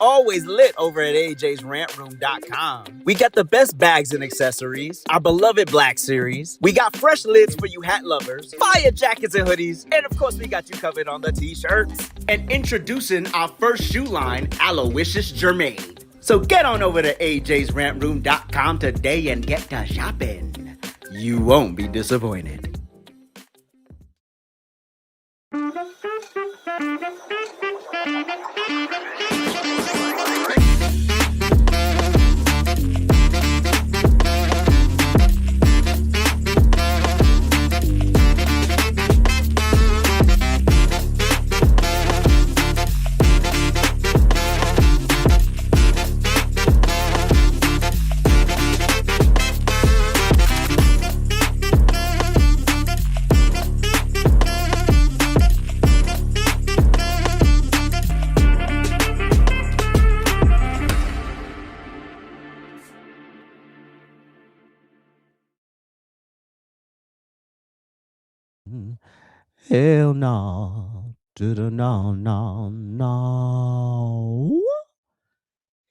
always lit over at AJsRANTroom.com. We got the best bags and accessories, our beloved Black Series. We got fresh lids for you hat lovers, fire jackets and hoodies, and of course we got you covered on the t-shirts. And introducing our first shoe line, Aloysius Germain. So get on over to AJsRANTroom.com today and get to shopping. You won't be disappointed. Hell no. No, no, no.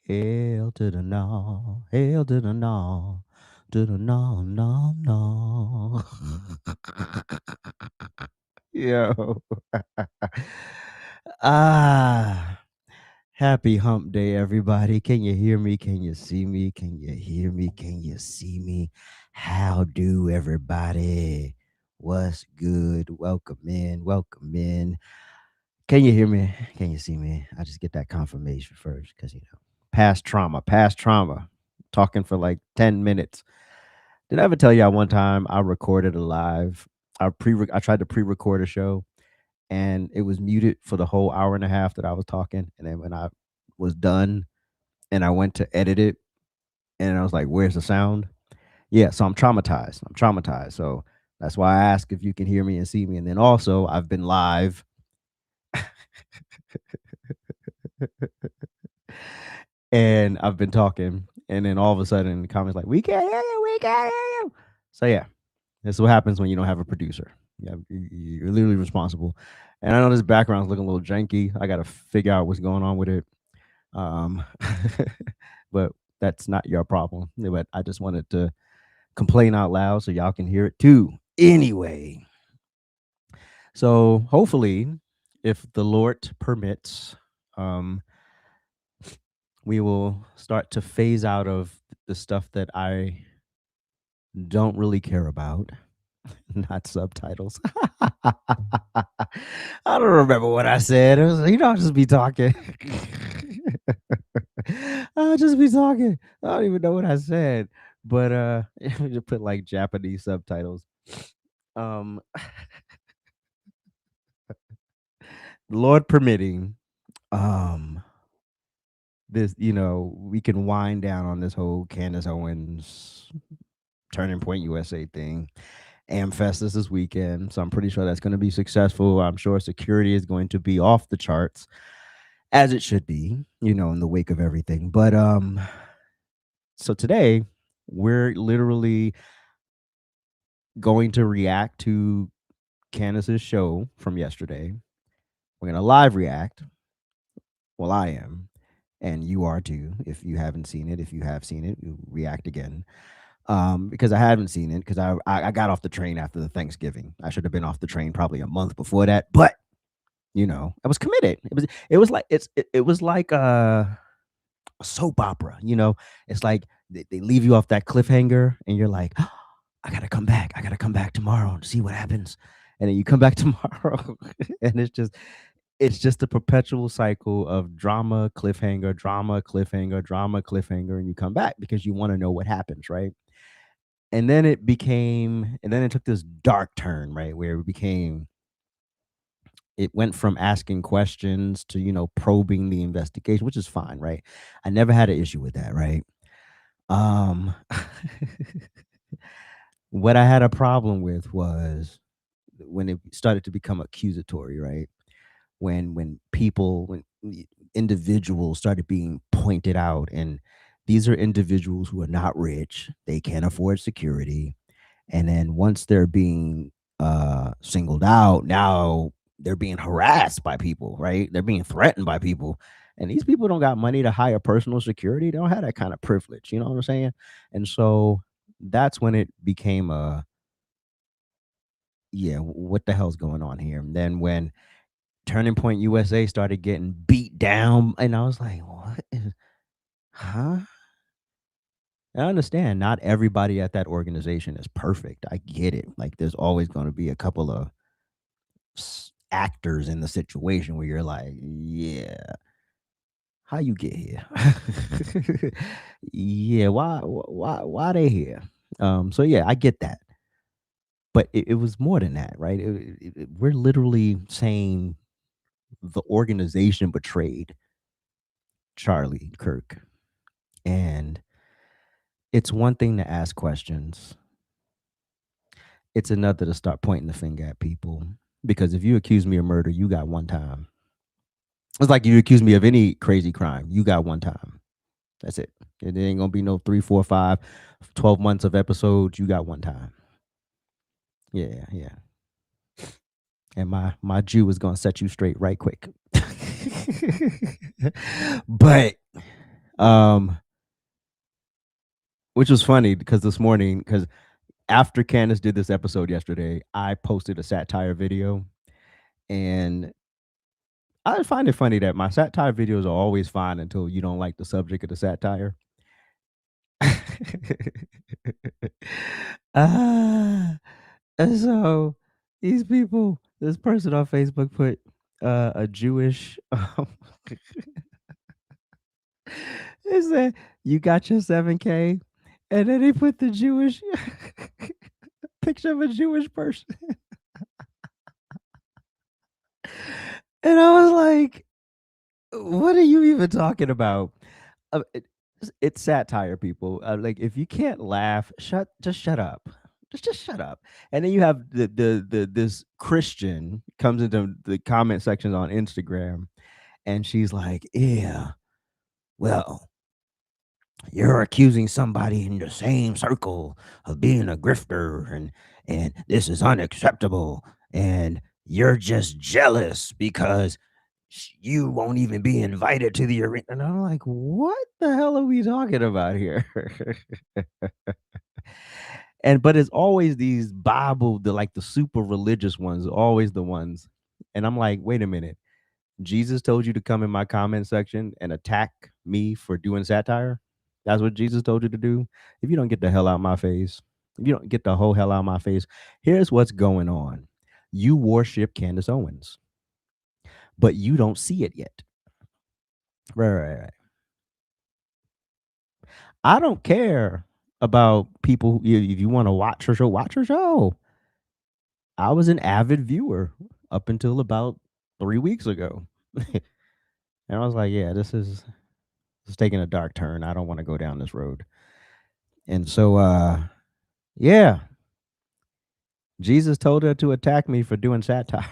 Hell to the no. Hell to the no. To the no, no, no. Yo. Happy hump day, everybody. Can you hear me? Can you see me? Can you hear me? Can you see me? How do everybody? What's good? Welcome in. Welcome in. Can you hear me? Can you see me? I just get that confirmation first because, past trauma. Talking for like 10 minutes. Did I ever tell you one time I recorded a live? I tried to pre-record a show and it was muted for the whole hour and a half that I was talking. And then when I was done and I went to edit it and I was like, where's the sound? Yeah, so I'm traumatized. So that's why I ask if you can hear me and see me. And then also I've been live. And I've been talking. And then all of a sudden the comments like, we can't hear you. So yeah, this is what happens when you don't have a producer. Yeah, you're literally responsible. And I know this background's looking a little janky. I got to figure out what's going on with it. But that's not your problem. But I just wanted to complain out loud so y'all can hear it too. Anyway, so hopefully, if the Lord permits, we will start to phase out of the stuff that I don't really care about. Not subtitles. I don't remember what I said. It was, I'll just be talking. I'll just be talking. I don't even know what I said. But just put like Japanese subtitles. Lord permitting, this, we can wind down on this whole Candace Owens Turning Point USA thing. AmFest is this weekend, so I'm pretty sure that's going to be successful. I'm sure security is going to be off the charts, as it should be, in the wake of everything. But so today we're literally going to react to Candace's show from yesterday. We're going to live react. Well, I am, and you are too. If you haven't seen it, if you have seen it, you react again. Because I haven't seen it, because I got off the train after the Thanksgiving. I should have been off the train probably a month before that, but I was committed. It was like a soap opera. It's like they leave you off that cliffhanger, and you're like, oh, I gotta come back tomorrow and see what happens. And then you come back tomorrow, and it's just a perpetual cycle of drama, cliffhanger, and you come back because you want to know what happens, right? And then it took this dark turn, right? Where it went from asking questions to, probing the investigation, which is fine, right? I never had an issue with that, right? What I had a problem with was when it started to become accusatory, right? When individuals started being pointed out, and these are individuals who are not rich, they can't afford security, and then once they're being singled out, now they're being harassed by people, right? They're being threatened by people, And these people don't got money to hire personal security. They don't have that kind of privilege. You know what I'm saying? And so that's when it became a, yeah, what the hell's going on here? And then when Turning Point USA started getting beat down, and I was like, what is, huh? I understand not everybody at that organization is perfect. I get it. Like, there's always going to be a couple of actors in the situation where you're like, yeah, how you get here? Yeah, why they here? So yeah, I get that, but it was more than that, right? We're literally saying the organization betrayed Charlie Kirk, and it's one thing to ask questions. It's another to start pointing the finger at people. Because if you accuse me of murder, you got one time. It's like you accuse me of any crazy crime, you got one time. That's it. It ain't gonna be no 3, 4, 5, 12 months of episodes. You got one time. Yeah, yeah. And my Jew is gonna set you straight right quick. But which was funny because this morning, because after Candace did this episode yesterday, I posted a satire video, and I find it funny that my satire videos are always fine until you don't like the subject of the satire. Ah, and so these people, this person on Facebook put a Jewish. They said you got your 7K, and then they put the Jewish picture of a Jewish person, and I was like, "What are you even talking about?" It's satire, people. Like, if you can't laugh, just shut up. Just shut up. And then you have the this Christian comes into the comment sections on Instagram, and she's like, "Yeah, well, you're accusing somebody in the same circle of being a grifter, and this is unacceptable, and you're just jealous because you won't even be invited to the arena." And I'm like, what the hell are we talking about here? And but it's always these Bible, the super religious ones, always the ones. And I'm like, wait a minute. Jesus told you to come in my comment section and attack me for doing satire. That's what Jesus told you to do. If you don't get the hell out of my face, if you don't get the whole hell out of my face, here's what's going on. You worship Candace Owens, but you don't see it yet. Right. I don't care about people. If you want to watch her show, watch her show. I was an avid viewer up until about 3 weeks ago. And I was like, yeah, this is taking a dark turn. I don't want to go down this road. And so yeah, Jesus told her to attack me for doing satire.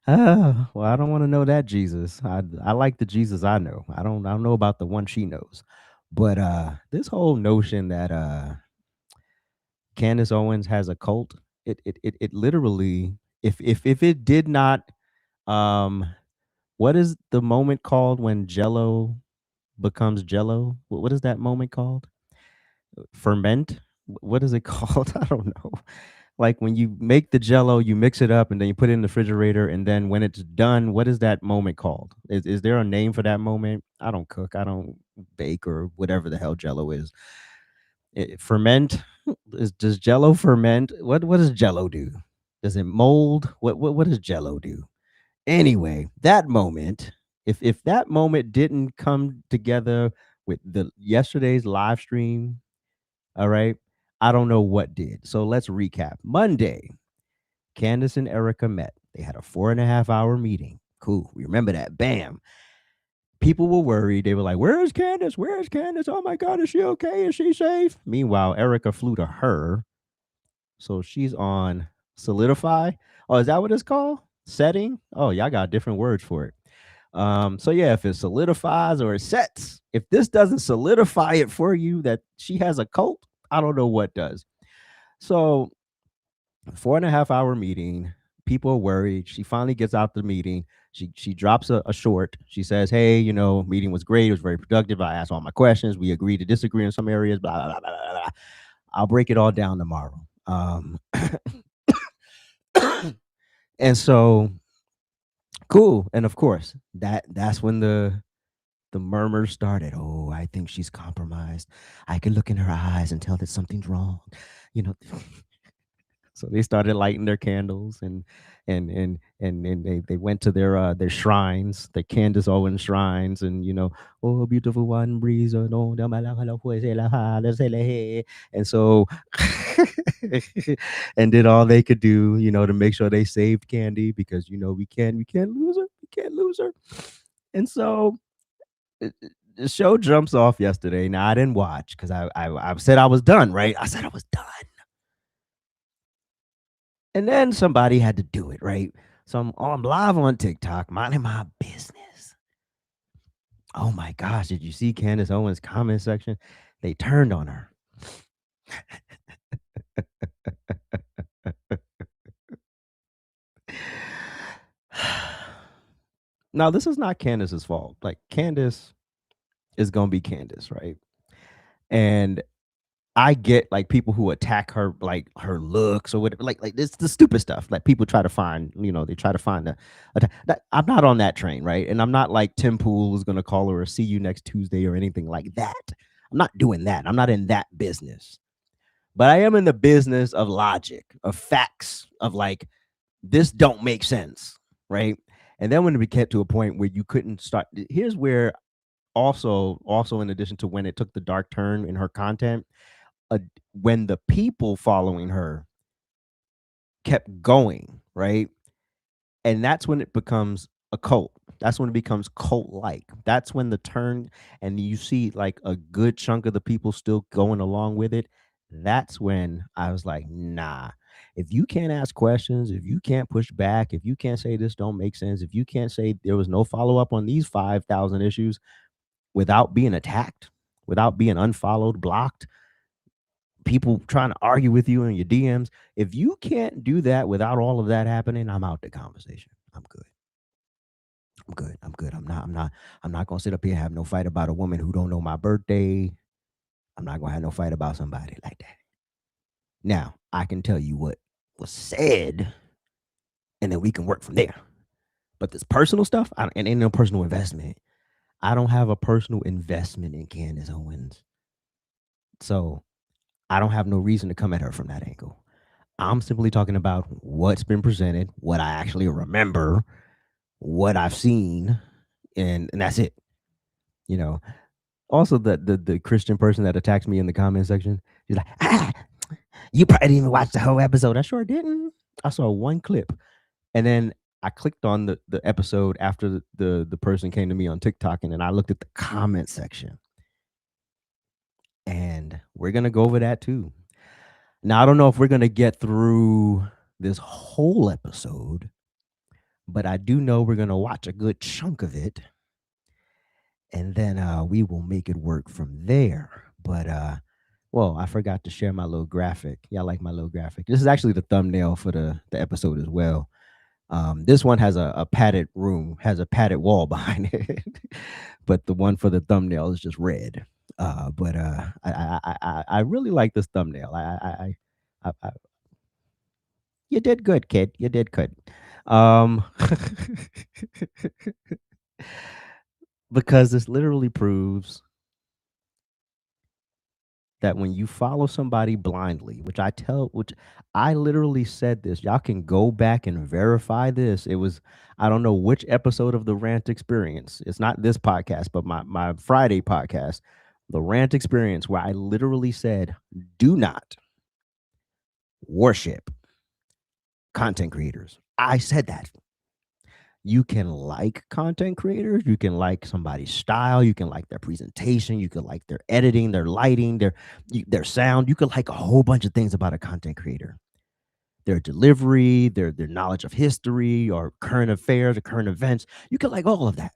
Oh, well, I don't want to know that Jesus. I like the Jesus I know. I don't know about the one she knows. But this whole notion that Candace Owens has a cult, it literally, if it did not, what is the moment called when Jello becomes Jello? What is that moment called? Ferment? What is it called? I don't know. Like, when you make the Jello, you mix it up and then you put it in the refrigerator, and then when it's done, what is that moment called? Is there a name for that moment? I don't cook. I don't bake or whatever the hell Jello is. Ferment? Does Jello ferment? What does Jello do? Does it mold? What does Jello do? Anyway, that moment, if that moment didn't come together with the yesterday's live stream, all right, I don't know what did. So let's recap. Monday, Candace and Erika met. They had a 4.5 hour meeting. Cool. We remember that. Bam. People were worried. They were like, "Where's Candace? Where's Candace? Oh my God, is she okay? Is she safe?" Meanwhile, Erika flew to her. So she's on Solidify. Oh, is that what it's called? Setting? Oh, y'all got different words for it. So yeah, if it solidifies or it sets, if this doesn't solidify it for you that she has a cult, I don't know what does. So 4.5 hour meeting. People are worried. She finally gets out the meeting. She drops a short. She says, "Hey, meeting was great. It was very productive. I asked all my questions. We agreed to disagree in some areas. Blah blah blah blah blah. I'll break it all down tomorrow." And so cool. And of course, that's when the murmurs started. "Oh, I think she's compromised. I can look in her eyes and tell that something's wrong." You know, so they started lighting their candles and they went to their shrines, the Candace Owens shrines, and "Oh, beautiful one, breeze, oh no, and so and did all they could do, to make sure they saved Candy because we can't lose her, we can't lose her. And so the show jumps off yesterday. Now I didn't watch because I said I was done, right? I said I was done. And then somebody had to do it, right? So I'm live on TikTok, minding my business. Oh my gosh, did you see Candace Owens' comment section? They turned on her. Now, this is not Candace's fault. Like, Candace is gonna be Candace, right? And I get like people who attack her, like her looks or whatever, like it's the stupid stuff. Like people try to find, they try to find I'm not on that train, right? And I'm not like Tim Pool is gonna call her or see you next Tuesday or anything like that. I'm not doing that. I'm not in that business. But I am in the business of logic, of facts, of like this don't make sense, right? And then when we get to a point where you couldn't start, here's where also in addition to when it took the dark turn in her content, uh, when the people following her kept going, right? And that's when it becomes a cult. That's when it becomes cult like. That's when the turn, and you see like a good chunk of the people still going along with it. That's when I was like, nah. If you can't ask questions, if you can't push back, if you can't say this don't make sense, if you can't say there was no follow up on these 5,000 issues without being attacked, without being unfollowed, blocked, people trying to argue with you in your DMs. If you can't do that without all of that happening, I'm out the conversation. I'm good. I'm good. I'm good. I'm not gonna sit up here and have no fight about a woman who don't know my birthday. I'm not gonna have no fight about somebody like that. Now, I can tell you what was said, and then we can work from there. But this personal stuff, and ain't no personal investment. I don't have a personal investment in Candace Owens. So I don't have no reason to come at her from that angle. I'm simply talking about what's been presented, what I actually remember, what I've seen, and that's it. You know. Also, the Christian person that attacks me in the comment section, she's like, you probably didn't even watch the whole episode. I sure didn't. I saw one clip, and then I clicked on the episode after the person came to me on TikTok, and then I looked at the comment section, and we're gonna go over that too. Now, I don't know if we're gonna get through this whole episode, but I do know we're gonna watch a good chunk of it, and then we will make it work from there. But well, I forgot to share my little graphic. Y'all like my little graphic? This is actually the thumbnail for the episode as well. This one has a padded room, has a padded wall behind it, but the one for the thumbnail is just red. But I really like this thumbnail. I you did good, kid. You did good. Um, because this literally proves that when you follow somebody blindly, which I literally said this, y'all can go back and verify this. It was, I don't know which episode of the Rant Experience. It's not this podcast, but my Friday podcast, the Rant Experience, where I literally said, do not worship content creators. I said that. You can like content creators, you can like somebody's style, you can like their presentation, you can like their editing, their lighting, their sound. You can like a whole bunch of things about a content creator. Their delivery, their knowledge of history or current affairs or current events. You can like all of that.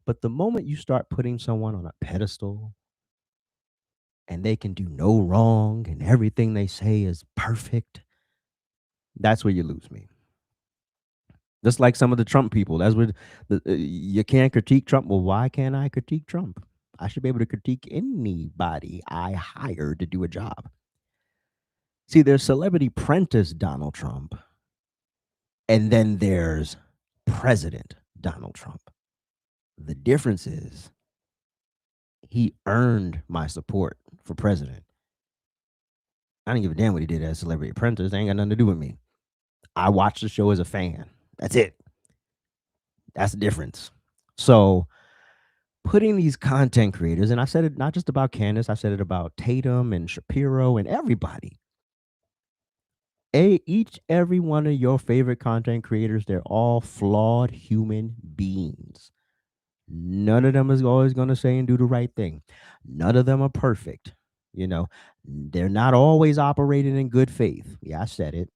But the moment you start putting someone on a pedestal and they can do no wrong and everything they say is perfect, that's where you lose me. Just like some of the Trump people. That's what you can't critique Trump. Well, why can't I critique Trump? I should be able to critique anybody I hire to do a job. See, there's Celebrity Apprentice Donald Trump, and then there's President Donald Trump. The difference is he earned my support for president. I didn't give a damn what he did as Celebrity Apprentice. They ain't got nothing to do with me. I watched the show as a fan. That's it. That's the difference. So putting these content creators, and I said it not just about Candace, I said it about Tatum and Shapiro and everybody. Every one of your favorite content creators, they're all flawed human beings. None of them is always going to say and do the right thing. None of them are perfect. You know, they're not always operating in good faith. Yeah, I said it.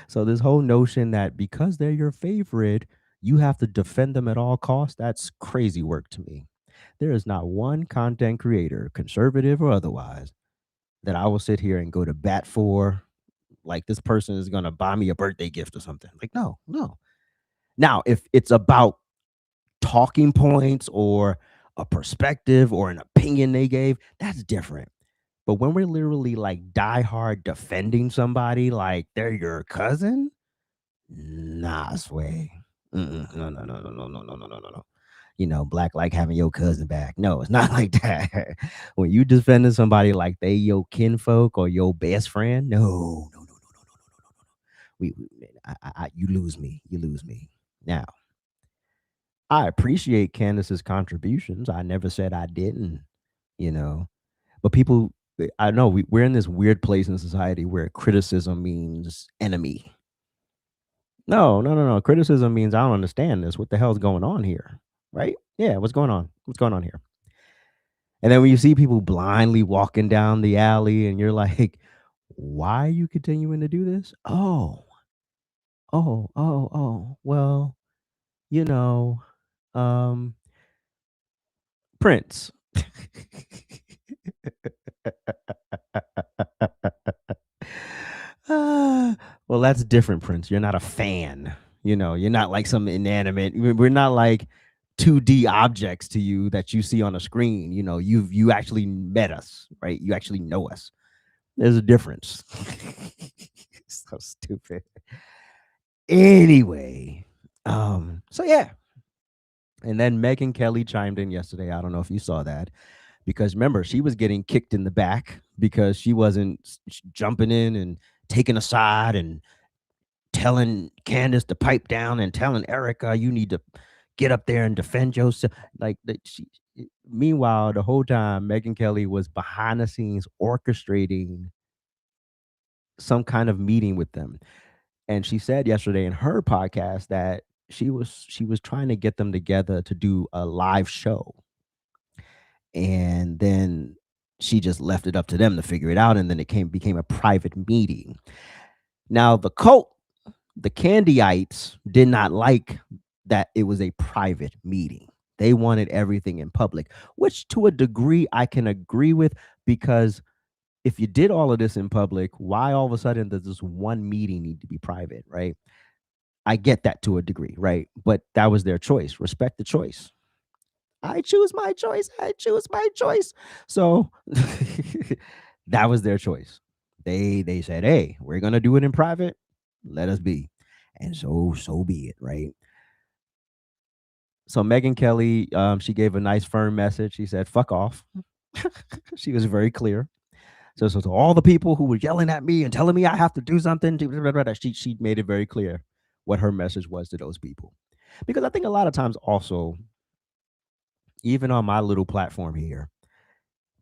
So this whole notion that because they're your favorite, you have to defend them at all costs, that's crazy work to me. There is not one content creator, conservative or otherwise, that I will sit here and go to bat for. Like this person is going to buy me a birthday gift or something. Like, no, no. Now, if it's about talking points or a perspective or an opinion they gave, that's different. But when we're literally like diehard defending somebody like they're your cousin, nah, sway. No, no, no, no, no, no, no, no, no, no. You know, black like having your cousin back. No, it's not like that. When you defending somebody like they your kinfolk or your best friend, no, no, no, no, no, no, no, no, no, no. You lose me. You lose me. Now, I appreciate Candace's contributions. I never said I didn't, you know. But people, I know we're in this weird place in society where criticism means enemy. No, no, no, no. Criticism means I don't understand this. What the hell's going on here? Right? Yeah, what's going on? What's going on here? And then when you see people blindly walking down the alley and you're like, why are you continuing to do this? Well, you know, um, Prince. Ah, well, that's different, Prince. You're not a fan. You know, you're not like some inanimate. We're not like 2D objects to you that you see on a screen. You know, you actually met us, right? You actually know us. There's a difference. So stupid. Anyway, so yeah. And then Megan Kelly chimed in yesterday. I don't know if you saw that because remember, she was getting kicked in the back because she wasn't jumping in and taking a side and telling Candace to pipe down and telling Erika, you need to get up there and defend yourself. Like that meanwhile, the whole time Megan Kelly was behind the scenes orchestrating some kind of meeting with them. And she said yesterday in her podcast that she was trying to get them together to do a live show. And then she just left it up to them to figure it out. And then it became a private meeting. Now the cult, the Candyites, did not like that it was a private meeting. They wanted everything in public, which to a degree I can agree with, because if you did all of this in public, why all of a sudden does this one meeting need to be private, right? I get that to a degree, right? But that was their choice. Respect the choice. I choose my choice. I choose my choice. So that was their choice. They said, "Hey, we're gonna do it in private. Let us be," and so be it, right? So Megan Kelly, she gave a nice firm message. She said, "Fuck off." She was very clear. So to all the people who were yelling at me and telling me I have to do something, she made it very clear what her message was to those people. Because I think a lot of times also, even on my little platform here,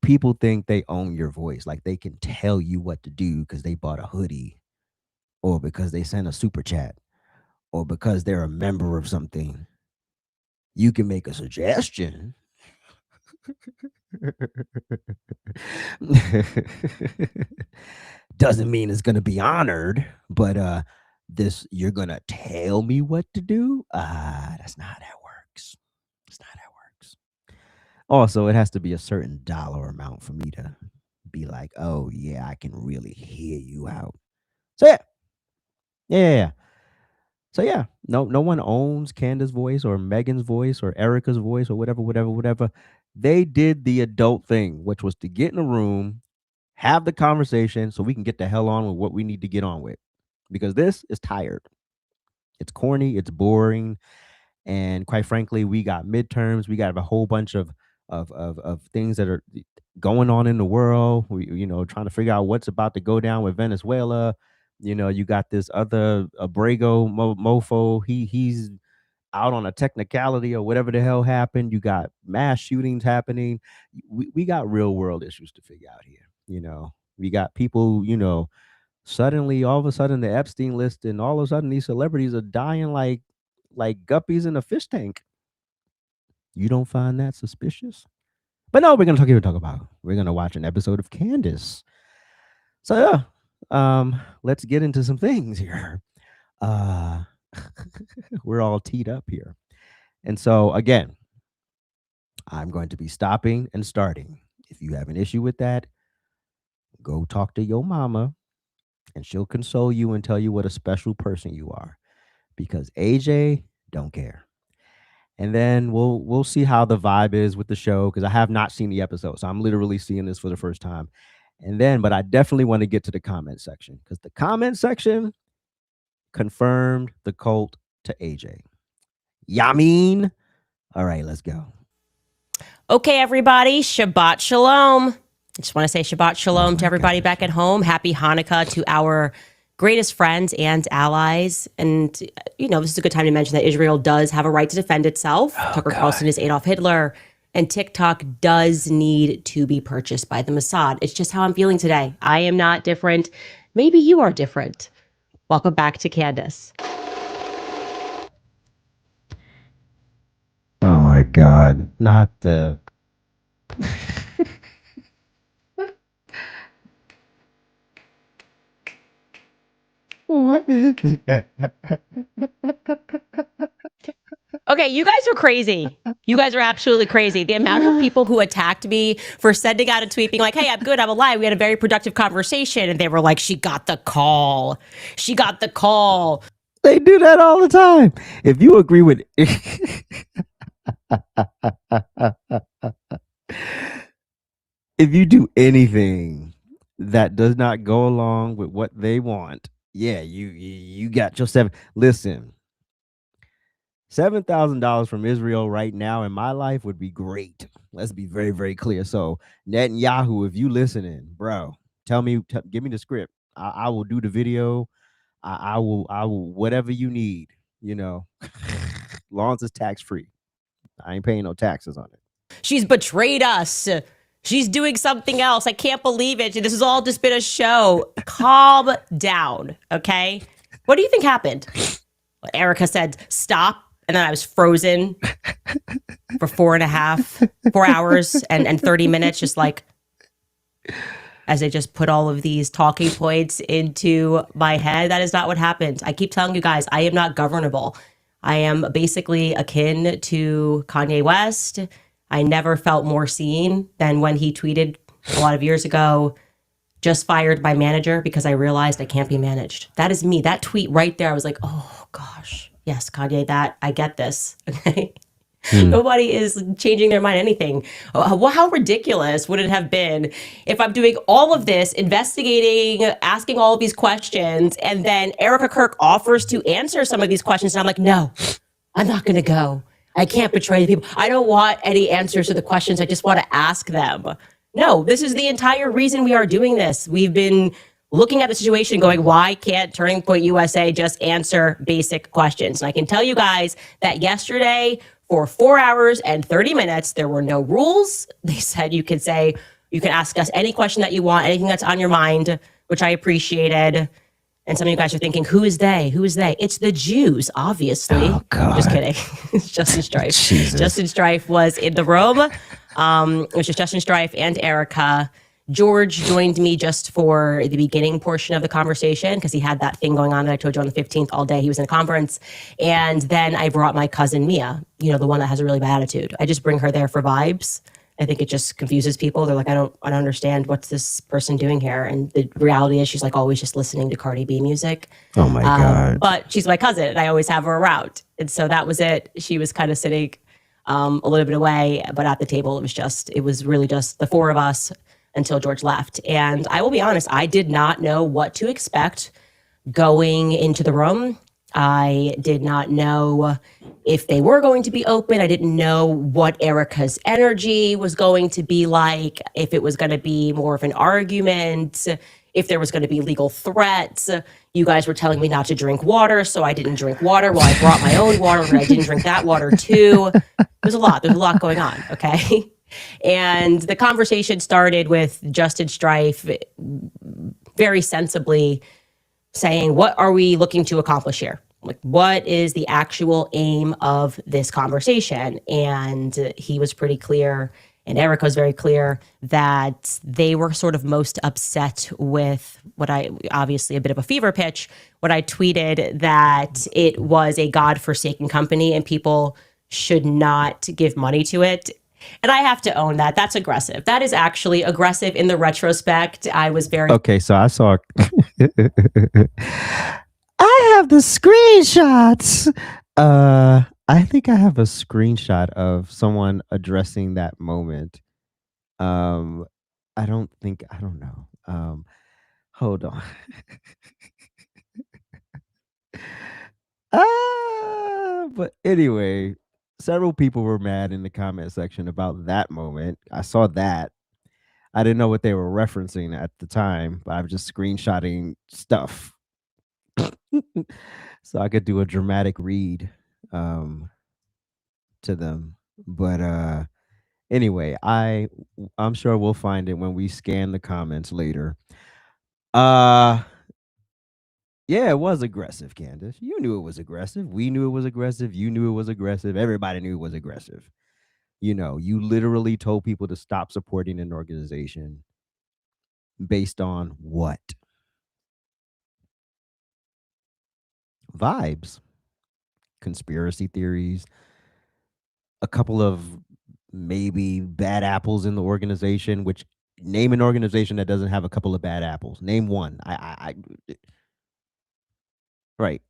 people think they own your voice. Like they can tell you what to do because they bought a hoodie or because they sent a super chat or because they're a member of something. You can make a suggestion. Doesn't mean it's gonna be honored, but this you're gonna tell me what to do? That's not how that works. That's not how that works. Also, it has to be a certain dollar amount for me to be like, oh yeah, I can really hear you out. So yeah. Yeah. So yeah, no one owns Candace's voice or Megan's voice or Erika's voice or whatever. They did the adult thing, which was to get in a room, have the conversation so we can get the hell on with what we need to get on with. Because this is tired. It's corny, it's boring, and quite frankly, we got midterms, we got a whole bunch of things that are going on in the world. We trying to figure out what's about to go down with Venezuela. You got this other Abrego mofo. He's out on a technicality or whatever the hell happened. You got mass shootings happening. We got real world issues to figure out here. We got people, suddenly all of a sudden the Epstein list, and all of a sudden these celebrities are dying like guppies in a fish tank. You don't find that suspicious? But no, we're gonna watch an episode of Candace. So yeah, let's get into some things here. Uh we're all teed up here. And so again, I'm going to be stopping and starting. If you have an issue with that, go talk to your mama and she'll console you and tell you what a special person you are. Because AJ don't care. And then we'll see how the vibe is with the show, because I have not seen the episode. So I'm literally seeing this for the first time. And then, but I definitely want to get to the comment section, because the comment section confirmed the cult to AJ. Yamin. All right, let's go. Okay, everybody, Shabbat Shalom. I just want to say Shabbat Shalom to everybody back at home. Happy Hanukkah to our greatest friends and allies. And, this is a good time to mention that Israel does have a right to defend itself. Tucker Carlson is Adolf Hitler. And TikTok does need to be purchased by the Mossad. It's just how I'm feeling today. I am not different. Maybe you are different. Welcome back to Candace. Oh my God. Not the... Okay, you guys are crazy. You guys are absolutely crazy. The amount of people who attacked me for sending out a tweet being like, hey, I'm good, I'm alive. We had a very productive conversation. And they were like, she got the call. She got the call. They do that all the time. If you agree with... if you do anything that does not go along with what they want, yeah, you got your seven. Listen, $7,000 from Israel right now in my life would be great. Let's be very, very clear. So Netanyahu, if you listening, bro, give me the script. I will do the video. I will whatever you need. Long as it's tax free. I ain't paying no taxes on it. She's betrayed us. She's doing something else. I can't believe it. This has all just been a show. Calm down, okay? What do you think happened? Erika said, stop. And then I was frozen for 4 hours and 30 minutes, just like, as I just put all of these talking points into my head. That is not what happened. I keep telling you guys, I am not governable. I am basically akin to Kanye West. I never felt more seen than when he tweeted a lot of years ago, just fired my manager because I realized I can't be managed. That is me. That tweet right there, I was like, oh gosh, yes, Kanye, I get this. Okay. Nobody is changing their mind anything. How ridiculous would it have been if I'm doing all of this, investigating, asking all of these questions, and then Erika Kirk offers to answer some of these questions, and I'm like, no, I'm not going to go. I can't betray the people. I don't want any answers to the questions. I just want to ask them. No, this is the entire reason we are doing this. We've been looking at the situation going, why can't Turning Point USA just answer basic questions? And I can tell you guys that yesterday, for 4 hours and 30 minutes, there were no rules. They said you can ask us any question that you want, anything that's on your mind, which I appreciated. And some of you guys are thinking, who is they? Who is they? It's the Jews, obviously. Oh, God. Just kidding. It's Justin Strife. Jesus. Justin Strife was in the room. It was just Justin Strife and Erika. George joined me just for the beginning portion of the conversation because he had that thing going on that I told you on the 15th all day. He was in a conference. And then I brought my cousin Mia, the one that has a really bad attitude. I just bring her there for vibes. I think it just confuses people. They're like, I don't understand what's this person doing here. And the reality is she's like always just listening to Cardi B music. Oh my God. But she's my cousin and I always have her around. And so that was it. She was kind of sitting a little bit away, but at the table, it was really just the four of us until George left. And I will be honest, I did not know what to expect going into the room. I did not know if they were going to be open. I didn't know what Erika's energy was going to be like, if it was going to be more of an argument, if there was going to be legal threats. You guys were telling me not to drink water, so I didn't drink water. Well, I brought my own water, and I didn't drink that water too. There's a lot going on, okay? And the conversation started with Justin Strife very sensibly saying, what are we looking to accomplish here? Like, what is the actual aim of this conversation? And he was pretty clear, and Erika was very clear, that they were sort of most upset with what obviously a bit of a fever pitch, what I tweeted, that it was a godforsaken company and people should not give money to it. And I have to own that. That's aggressive. That is actually aggressive in the retrospect. I was very... Okay, so I saw... I have the screenshots. I think I have a screenshot of someone addressing that moment. I don't know. Hold on. But anyway, several people were mad in the comment section about that moment. I saw that. I didn't know what they were referencing at the time, but I'm just screenshotting stuff. So I could do a dramatic read to them. But anyway, I'm sure we'll find it when we scan the comments later. Yeah, it was aggressive, Candace. You knew it was aggressive. We knew it was aggressive. You knew it was aggressive. Everybody knew it was aggressive. You know, you literally told people to stop supporting an organization based on what? Vibes, conspiracy theories, a couple of maybe bad apples in the organization. Which, name an organization that doesn't have a couple of bad apples. Name one. Right.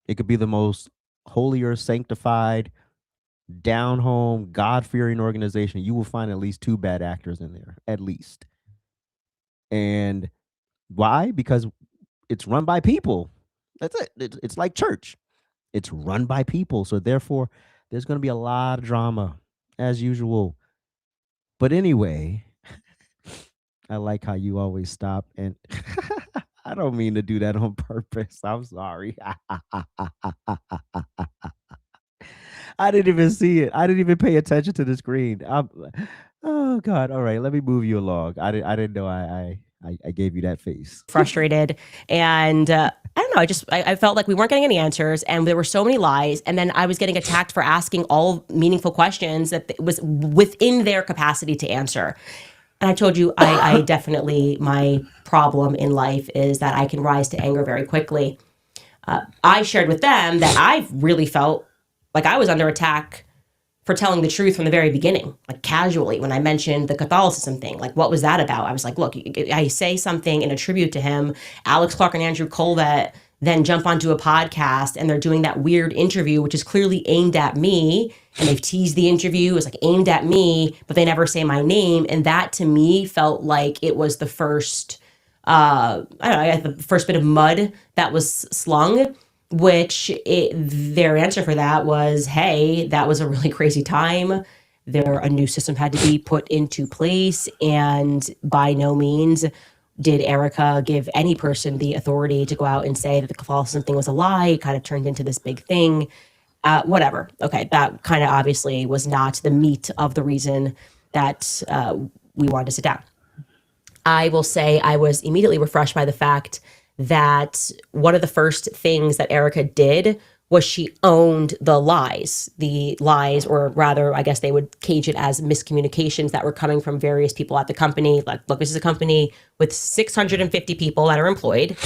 It could be the most holier, sanctified, down home, God-fearing organization. You will find at least two bad actors in there, at least. And why? Because it's run by people. That's it. It's like church. It's run by people. So therefore, there's going to be a lot of drama, as usual. But anyway, I like how you always stop. And I don't mean to do that on purpose. I'm sorry. I didn't even see it. I didn't even pay attention to the screen. Oh, God. All right. Let me move you along. I didn't know I gave you that face. Frustrated. And I don't know. I felt like we weren't getting any answers and there were so many lies. And then I was getting attacked for asking all meaningful questions that was within their capacity to answer. And I told you, I definitely, my problem in life is that I can rise to anger very quickly. I shared with them that I really felt like I was under attack for telling the truth from the very beginning, like casually, when I mentioned the Catholicism thing. Like, what was that about? I was like, look, I say something in a tribute to him. Alex Clark and Andrew Colvett then jump onto a podcast and they're doing that weird interview, which is clearly aimed at me. And they've teased the interview as like aimed at me, but they never say my name. And that to me felt like it was the first, the first bit of mud that was slung, which their answer for that was, hey, that was a really crazy time. A new system had to be put into place. And by no means did Erika give any person the authority to go out and say that the Catholicism thing was a lie. It kind of turned into this big thing. Whatever. Okay, that kind of obviously was not the meat of the reason that we wanted to sit down. I will say I was immediately refreshed by the fact that one of the first things that Erika did was she owned the lies, or rather, I guess they would cage it as miscommunications that were coming from various people at the company. Like, look, this is a company with 650 people that are employed.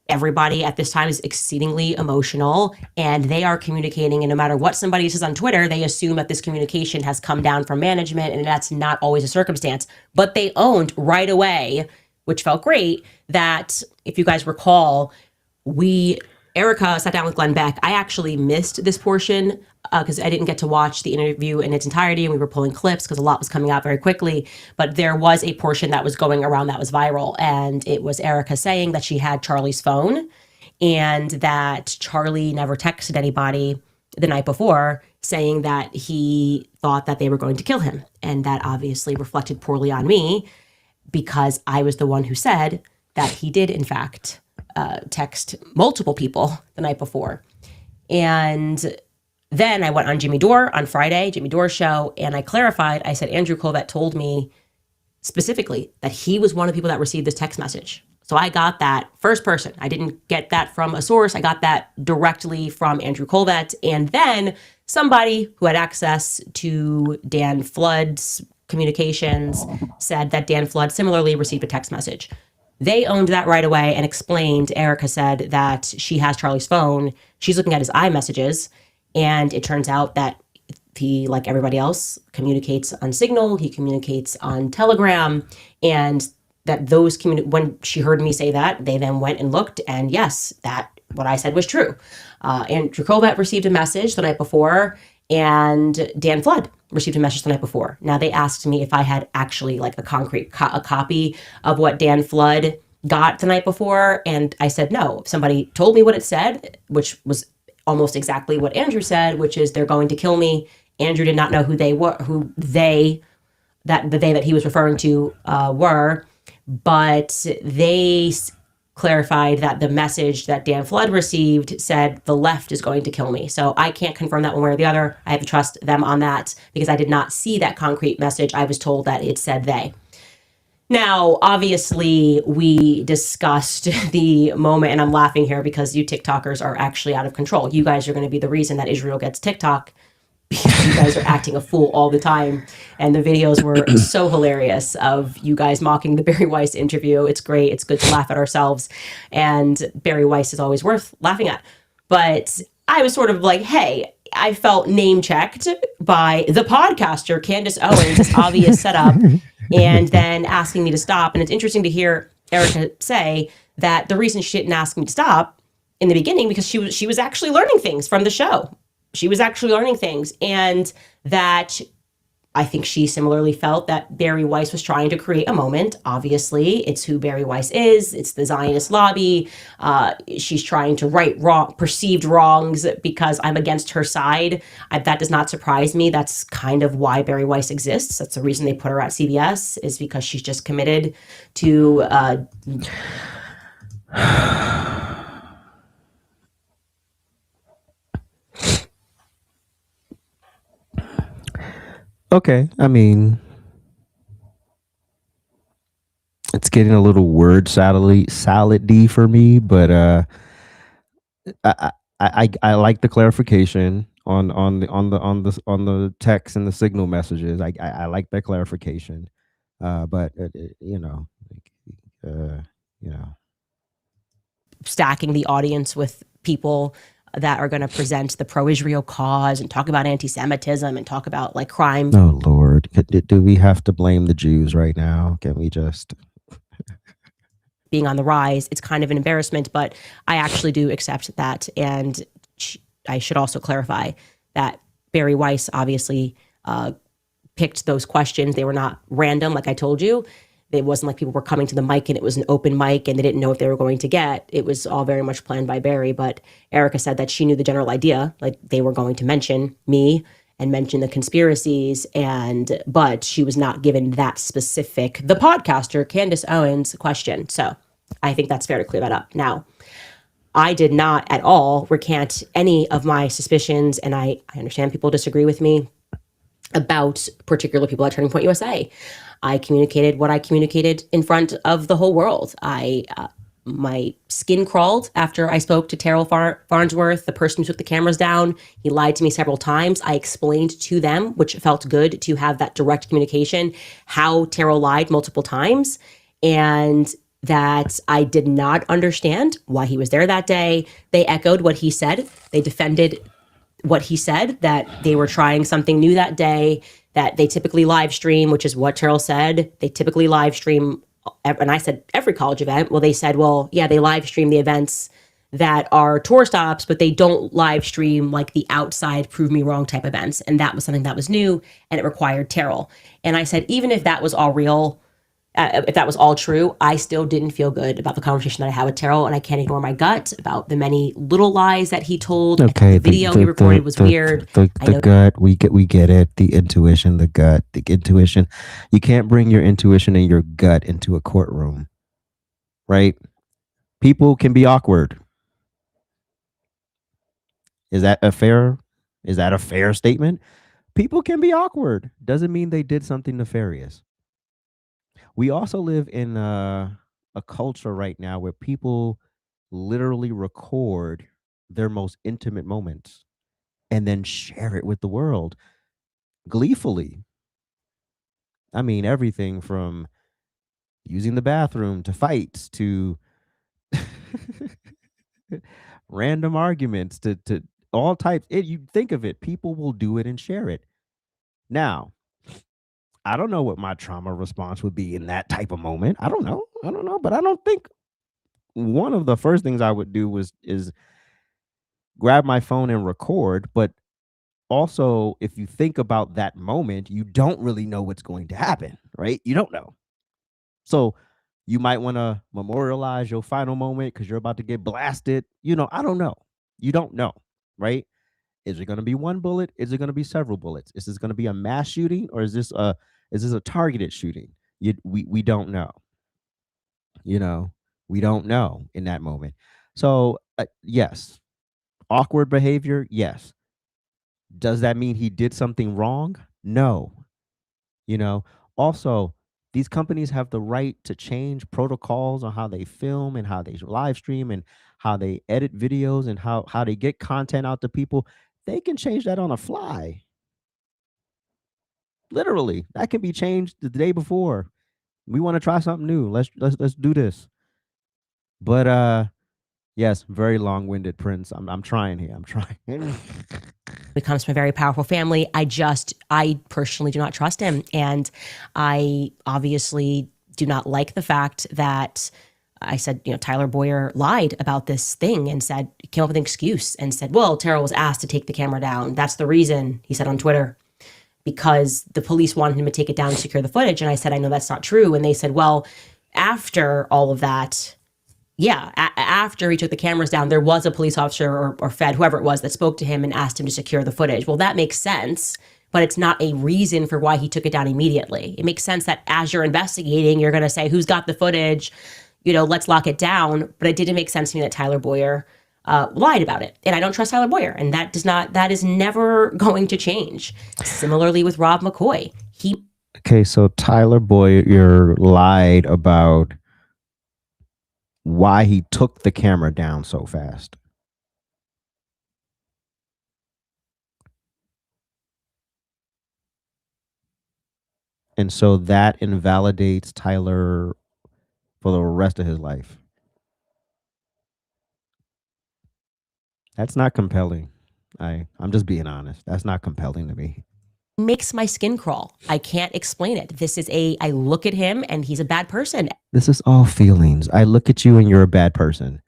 everybody at this time is exceedingly emotional, and they are communicating, and no matter what somebody says on Twitter, they assume that this communication has come down from management, and that's not always a circumstance. But they owned right away, which felt great, that if you guys recall, Erika sat down with Glenn Beck. I actually missed this portion because I didn't get to watch the interview in its entirety, and we were pulling clips because a lot was coming out very quickly. But there was a portion that was going around that was viral, and it was Erika saying that she had Charlie's phone and that Charlie never texted anybody the night before saying that he thought that they were going to kill him. And that obviously reflected poorly on me because I was the one who said that he did, in fact, text multiple people the night before. And then I went on Jimmy Dore on Friday, Jimmy Dore's show, and I clarified. I said, Andrew Colvett told me specifically that he was one of the people that received this text message. So I got that first person. I didn't get that from a source. I got that directly from Andrew Colvett. And then somebody who had access to Dan Flood's communications said that Dan Flood similarly received a text message. They owned that right away and explained. Erika said that she has Charlie's phone. She's looking at his iMessages, and it turns out that he, like everybody else, communicates on Signal. He communicates on Telegram, and that those when she heard me say that, they then went and looked, and yes, that what I said was true. Andrew Colvett received a message the night before, and Dan Flood received a message the night before. Now, they asked me if I had actually like a concrete a copy of what Dan Flood got the night before, and I said no. Somebody told me what it said, which was almost exactly what Andrew said, which is they're going to kill me. Andrew did not know who they were, that the they that he was referring to were, but they clarified that the message that Dan Flood received said the left is going to kill me. So I can't confirm that one way or the other. I have to trust them on that because I did not see that concrete message. I was told that it said they. Now, obviously, we discussed the moment, and I'm laughing here because you TikTokers are actually out of control. You guys are going to be the reason that Israel gets TikTok because you guys are acting a fool all the time. And the videos were so hilarious of you guys mocking the Barry Weiss interview. It's great. It's good to laugh at ourselves. And Barry Weiss is always worth laughing at. But I was sort of like, hey, I felt name checked by the podcaster, Candace Owens, this obvious setup, and then asking me to stop. And it's interesting to hear Erika say that the reason she didn't ask me to stop in the beginning because she was actually learning things from the show. She was actually learning things, and that I think she similarly felt that Barry Weiss was trying to create a moment. Obviously, it's who Barry Weiss is. It's the Zionist lobby. She's trying to right perceived wrongs because I'm against her side. That does not surprise me. That's kind of why Barry Weiss exists. That's the reason they put her at CBS, is because she's just committed to... Okay, I mean, it's getting a little word salad-y for me, but I like the clarification on the text and the Signal messages. I like that clarification, but you know, stacking the audience with people that are going to present the pro-Israel cause and talk about anti-Semitism and talk about like crime. Oh Lord, do we have to blame the Jews right now? Can we just being on the rise? It's kind of an embarrassment, but I actually do accept that. And I should also clarify that Barry Weiss obviously picked those questions. They were not random, like I told you. It wasn't like people were coming to the mic and it was an open mic and they didn't know what they were going to get. It was all very much planned by Barry. But Erika said that she knew the general idea, like they were going to mention me and mention the conspiracies, but she was not given that specific, the podcaster, Candace Owens, question. So I think that's fair to clear that up. Now, I did not at all recant any of my suspicions, and I understand people disagree with me about particular people at Turning Point USA. I communicated what I communicated in front of the whole world. My skin crawled after I spoke to Terrell Farnsworth, the person who took the cameras down. He lied to me several times. I explained to them, which felt good to have that direct communication, how Terrell lied multiple times. And that I did not understand why he was there that day. They echoed what he said. They defended what he said, that they were trying something new that day, that they typically live stream, which is what Terrell said. They typically live stream, and I said every college event. Well, they said, well, yeah, they live stream the events that are tour stops, but they don't live stream like the outside prove me wrong type events. And that was something that was new, and it required Terrell. And I said, even if that was all real, if that was all true, I still didn't feel good about the conversation that I had with Terrell, and I can't ignore my gut about the many little lies that he told. Okay, The video he recorded was weird. The gut, we get it. The intuition, the gut, the intuition. You can't bring your intuition and your gut into a courtroom, right? People can be awkward. Is that a fair statement? People can be awkward. Doesn't mean they did something nefarious. We also live in a culture right now where people literally record their most intimate moments and then share it with the world gleefully. I mean, everything from using the bathroom to fights to random arguments to all types. You think of it, people will do it and share it. Now, I don't know what my trauma response would be in that type of moment. I don't know, but I don't think one of the first things I would do is grab my phone and record. But also, if you think about that moment, you don't really know what's going to happen, right? You don't know. So you might want to memorialize your final moment because you're about to get blasted. I don't know. You don't know, right? Is it going to be one bullet? Is it going to be several bullets? Is this going to be a mass shooting, or is this a targeted shooting? We don't know. We don't know in that moment. So yes, awkward behavior. Yes. Does that mean he did something wrong? No. Also, these companies have the right to change protocols on how they film and how they live stream and how they edit videos and how they get content out to people. They can change that on a fly. Literally, that can be changed the day before. We want to try something new. Let's do this. But yes, very long-winded, Prince. I'm trying here. I'm trying. He comes from a very powerful family. I personally do not trust him. And I obviously do not like the fact that I said, Tyler Boyer lied about this thing and came up with an excuse and said, well, Terrell was asked to take the camera down. That's the reason, he said on Twitter, because the police wanted him to take it down and secure the footage. And I said, I know that's not true. And they said, well, after all of that, after he took the cameras down, there was a police officer or Fed, whoever it was, that spoke to him and asked him to secure the footage. Well, that makes sense, but it's not a reason for why he took it down immediately. It makes sense that as you're investigating, you're going to say, who's got the footage? Let's lock it down. But it didn't make sense to me that Tyler Boyer lied about it. And I don't trust Tyler Boyer. And that is never going to change. Similarly with Rob McCoy. Okay, so Tyler Boyer lied about why he took the camera down so fast. And so that invalidates Tyler for the rest of his life. That's not compelling. I'm just being honest. That's not compelling to me. Makes my skin crawl. I can't explain it. I look at him and he's a bad person. This is all feelings. I look at you and you're a bad person.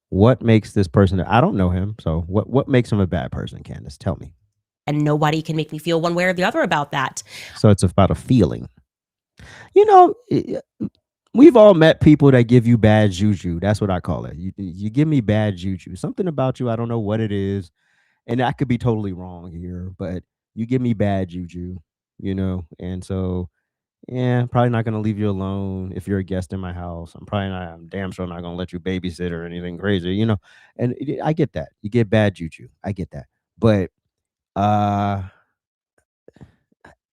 What makes this person? I don't know him. So what makes him a bad person, Candace? Tell me. And nobody can make me feel one way or the other about that. So it's about a feeling. We've all met people that give you bad juju. That's what I call it. You give me bad juju. Something about you, I don't know what it is. And I could be totally wrong here, but you give me bad juju, and so, yeah, probably not going to leave you alone if you're a guest in my house. I'm damn sure not going to let you babysit or anything crazy, and I get that. You get bad juju. I get that. But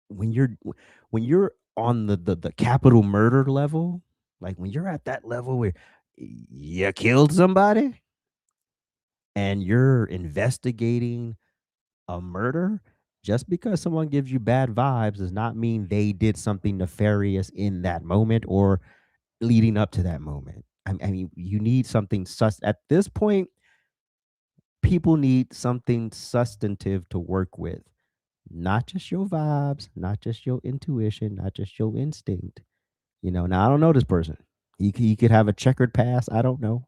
when you're on the capital murder level, like when you're at that level where you killed somebody and you're investigating a murder, just because someone gives you bad vibes does not mean they did something nefarious in that moment or leading up to that moment. I mean, you need something at this point. People need something substantive to work with, not just your vibes, not just your intuition, not just your instinct. Now I don't know this person. He could have a checkered past. I don't know.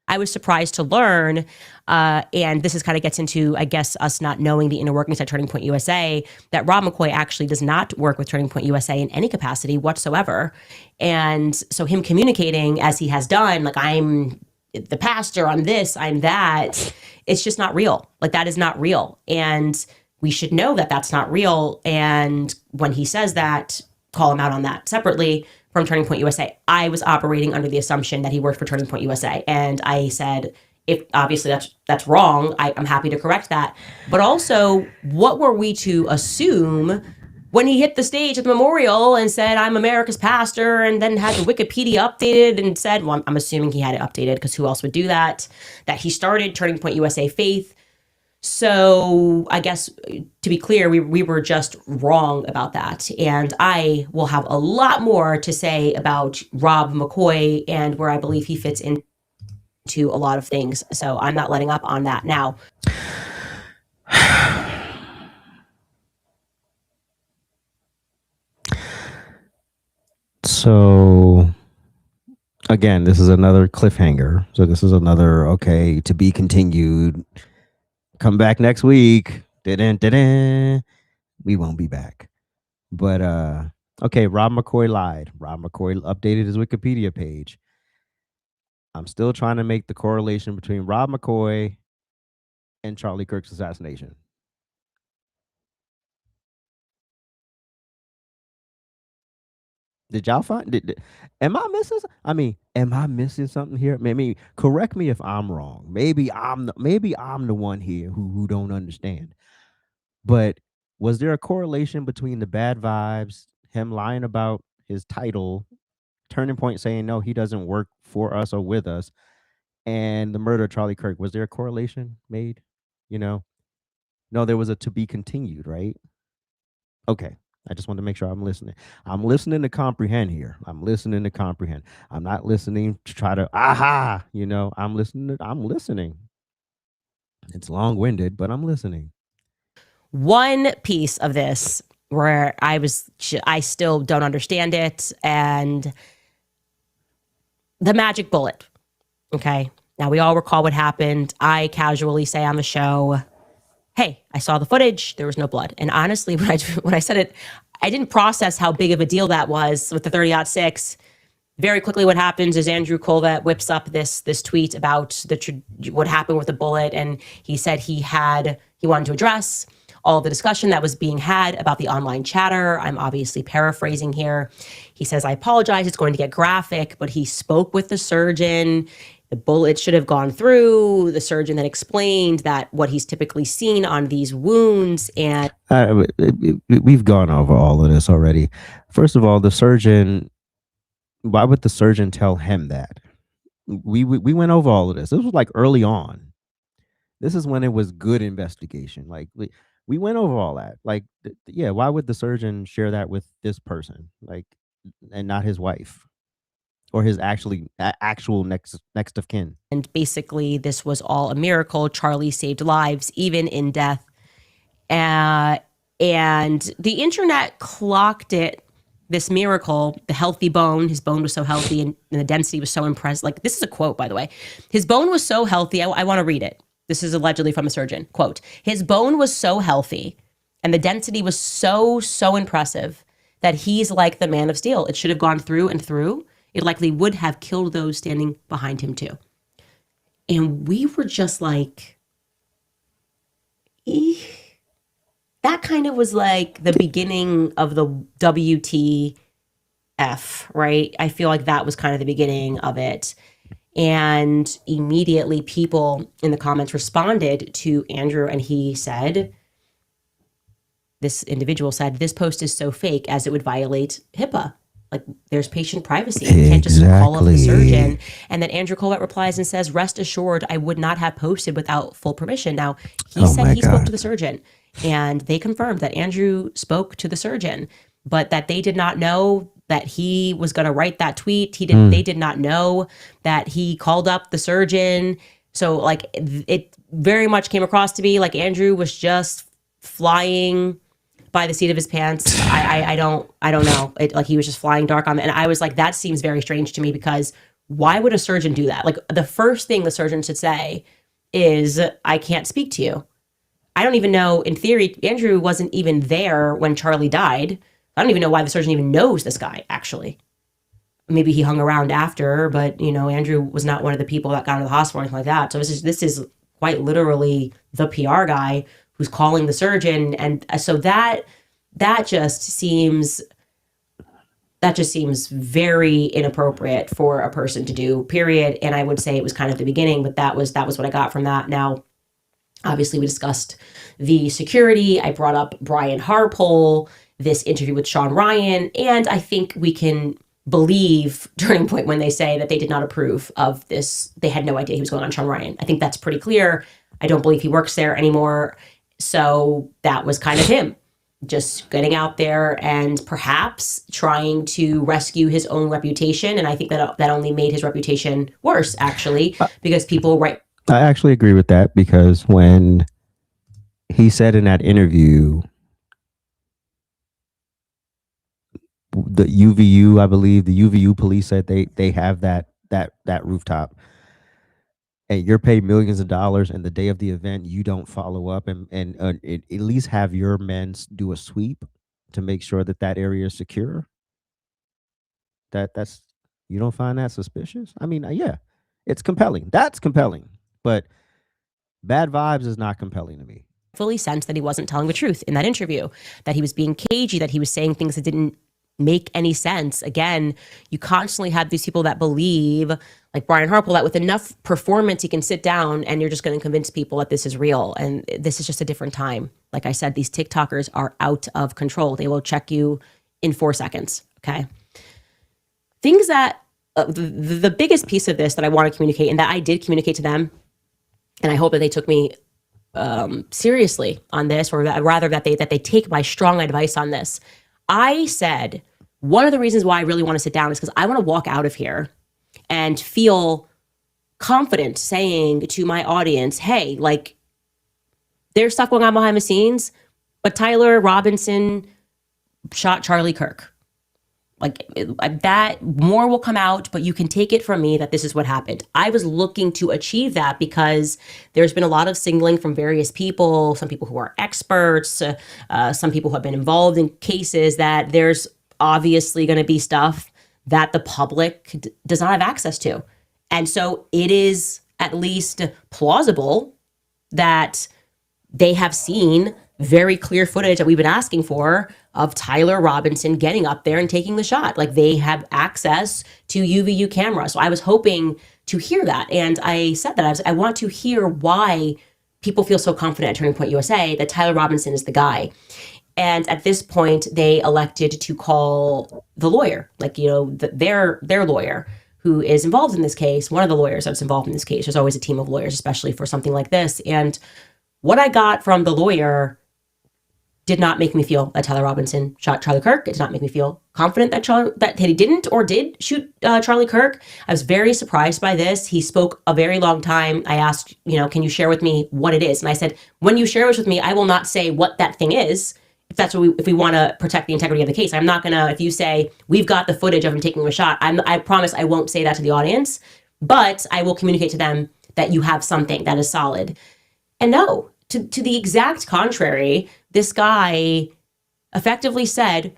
I was surprised to learn, and this is kind of gets into, I guess, us not knowing the inner workings at Turning Point USA, that Rob McCoy actually does not work with Turning Point USA in any capacity whatsoever. And so him communicating as he has done, like, I'm the pastor, I'm this, I'm that, it's just not real. Like, that is not real. And we should know that that's not real. And when he says that, call him out on that separately from Turning Point USA. I was operating under the assumption that he worked for Turning Point USA. And I said, if obviously that's wrong, I'm happy to correct that. But also, what were we to assume when he hit the stage at the memorial and said, I'm America's pastor, and then had the Wikipedia updated and said, well, I'm assuming he had it updated because who else would do that he started Turning Point USA Faith. So I guess, to be clear, we were just wrong about that. And I will have a lot more to say about Rob McCoy and where I believe he fits into a lot of things. So I'm not letting up on that now. So again, this is another cliffhanger. So this is another, okay, to be continued. Come back next week. Da-dun. We won't be back. But okay, Rob McCoy lied. Rob McCoy updated his Wikipedia page. I'm still trying to make the correlation between Rob McCoy and Charlie Kirk's assassination. Did y'all find? Am I missing? Am I missing something here? Maybe correct me if I'm wrong. Maybe I'm the one here who don't understand. But was there a correlation between the bad vibes, him lying about his title, Turning Point saying no, he doesn't work for us or with us, and the murder of Charlie Kirk? Was there a correlation made? No, there was a to be continued, right? Okay. I just want to make sure I'm listening. I'm listening to comprehend here. I'm listening to comprehend. I'm not listening to try to, I'm listening. It's long-winded, but I'm listening. One piece of this where I still don't understand it, and the magic bullet. Okay. Now, we all recall what happened. I casually say on the show, hey, I saw the footage. There was no blood. And honestly, when I said it, I didn't process how big of a deal that was with the 30-06. Very quickly, what happens is Andrew Colvett whips up this tweet about what happened with the bullet. And he said he wanted to address all the discussion that was being had about the online chatter. I'm obviously paraphrasing here. He says, I apologize. It's going to get graphic, but he spoke with the surgeon. The bullet should have gone through. The surgeon then explained that what he's typically seen on these wounds. And we've gone over all of this already. First of all, the surgeon, why would the surgeon tell him that? We went over all of this. This was like early on. This is when it was good investigation. Like we went over all that. Like, yeah, why would the surgeon share that with this person, like, and not his wife? Or his actual next of kin. And basically, this was all a miracle. Charlie saved lives, even in death. And the internet clocked it, this miracle, the healthy bone. His bone was so healthy and the density was so impressive. Like, this is a quote, by the way. His bone was so healthy. I want to read it. This is allegedly from a surgeon. Quote, his bone was so healthy and the density was so impressive that he's like the man of steel. It should have gone through and through. It likely would have killed those standing behind him too. And we were just like, that kind of was like the beginning of the WTF, right? I feel like that was kind of the beginning of it. And immediately people in the comments responded to Andrew, and he said, this individual said, this post is so fake as it would violate HIPAA. Like, there's patient privacy. You can't just call up the surgeon. And then Andrew Colvett replies and says, rest assured, I would not have posted without full permission. Now, he said he spoke to the surgeon, and they confirmed that Andrew spoke to the surgeon, but that they did not know that he was going to write that tweet. They did not know that he called up the surgeon. So like it very much came across to me like Andrew was just flying by the seat of his pants. I don't know. Like he was just flying dark on me. And I was like, that seems very strange to me, because why would a surgeon do that? Like the first thing the surgeon should say is, I can't speak to you. I don't even know, in theory, Andrew wasn't even there when Charlie died. I don't even know why the surgeon even knows this guy, actually. Maybe he hung around after, but, you know, Andrew was not one of the people that got into the hospital or anything like that. So this is quite literally the PR guy who's calling the surgeon. And so that just seems very inappropriate for a person to do, period. And I would say it was kind of the beginning, but that was what I got from that. Now, obviously, we discussed the security. I brought up Brian Harpole, this interview with Sean Ryan, and I think we can believe Turning Point when they say that they did not approve of this. They had no idea he was going on Sean Ryan. I think that's pretty clear. I don't believe he works there anymore. So that was kind of him, just getting out there and perhaps trying to rescue his own reputation. And I think that only made his reputation worse, actually, because people I actually agree with that, because when he said in that interview, the UVU, I believe the UVU police said they have that rooftop, and you're paid millions of dollars, and the day of the event you don't follow up and at least have your men do a sweep to make sure that area is secure. That's you don't find that suspicious? I mean, yeah, it's compelling. That's compelling, but bad vibes is not compelling to me. Fully sensed that he wasn't telling the truth in that interview, that he was being cagey, that he was saying things that didn't make any sense. Again, you constantly have these people that believe, like Brian Harpole, that with enough performance, he can sit down and you're just going to convince people that this is real. And this is just a different time. Like I said, these TikTokers are out of control. They will check you in 4 seconds. Okay. Things that the biggest piece of this that I want to communicate, and that I did communicate to them, and I hope that they took me seriously on this, or rather that they take my strong advice on this. I said, one of the reasons why I really want to sit down is because I want to walk out of here and feel confident saying to my audience, hey, like, there's stuff going on behind the scenes, but Tyler Robinson shot Charlie Kirk. Like, that more will come out, but you can take it from me that this is what happened. I was looking to achieve that because there's been a lot of signaling from various people, some people who are experts, some people who have been involved in cases, that there's obviously going to be stuff that the public does not have access to. And so it is at least plausible that they have seen very clear footage that we've been asking for of Tyler Robinson getting up there and taking the shot. Like, they have access to UVU cameras. So I was hoping to hear that. And I said that I want to hear why people feel so confident at Turning Point USA that Tyler Robinson is the guy. And at this point, they elected to call the lawyer, like, you know, their lawyer who is involved in this case, one of the lawyers that's involved in this case. There's always a team of lawyers, especially for something like this. And what I got from the lawyer did not make me feel that Tyler Robinson shot Charlie Kirk. It did not make me feel confident that he didn't or did shoot Charlie Kirk. I was very surprised by this. He spoke a very long time. I asked, you know, can you share with me what it is? And I said, when you share this with me, I will not say what that thing is. If we want to protect the integrity of the case, I'm not gonna. If you say we've got the footage of him taking a shot, I promise I won't say that to the audience. But I will communicate to them that you have something that is solid. And no, to the exact contrary, this guy effectively said,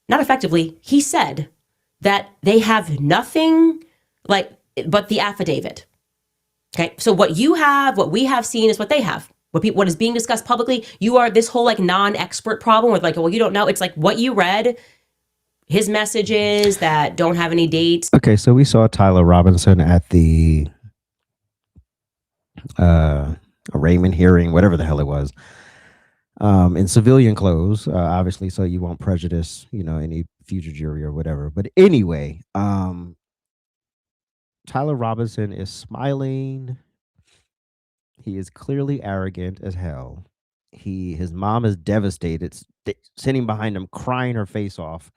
not effectively, he said that they have nothing but the affidavit. Okay, so what we have seen is what they have. What is being discussed publicly, you are this whole like non-expert problem with like, well, you don't know. It's like what you read, his messages that don't have any dates. Okay, so we saw Tyler Robinson at the arraignment hearing, whatever the hell it was, in civilian clothes, obviously, so you won't prejudice, you know, any future jury or whatever. But anyway, Tyler Robinson is smiling. He is clearly arrogant as hell. His mom is devastated, sitting behind him, crying her face off.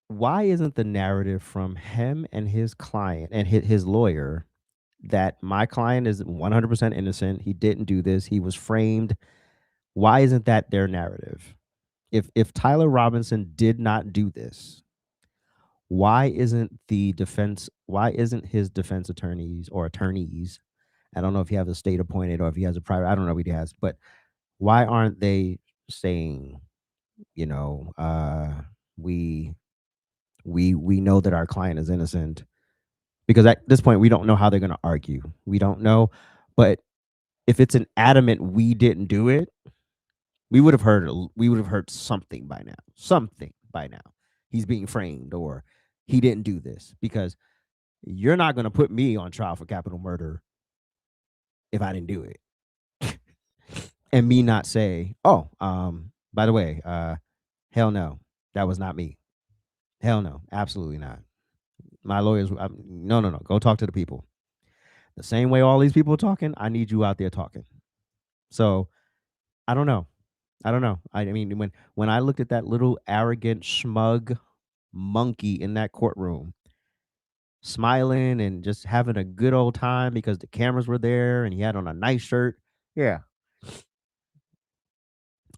why isn't the narrative from him and his client and his lawyer that my client is 100% innocent, he didn't do this, he was framed? Why isn't that their narrative? If Tyler Robinson did not do this, why isn't his defense attorneys or attorneys, I don't know if he has a state appointed or if he has a private, I don't know what he has, but why aren't they saying, you know, we know that our client is innocent? Because at this point we don't know how they're going to argue. We don't know, but if it's an adamant we didn't do it, we would have heard something by now. Something by now. He's being framed or he didn't do this, because you're not going to put me on trial for capital murder if I didn't do it. And me not say, "Oh, by the way, hell no. That was not me." Hell no. Absolutely not. My lawyers, no. Go talk to the people. The same way all these people are talking, I need you out there talking. So, I don't know. I mean, when I looked at that little arrogant smug monkey in that courtroom, smiling and just having a good old time because the cameras were there and he had on a nice shirt. Yeah.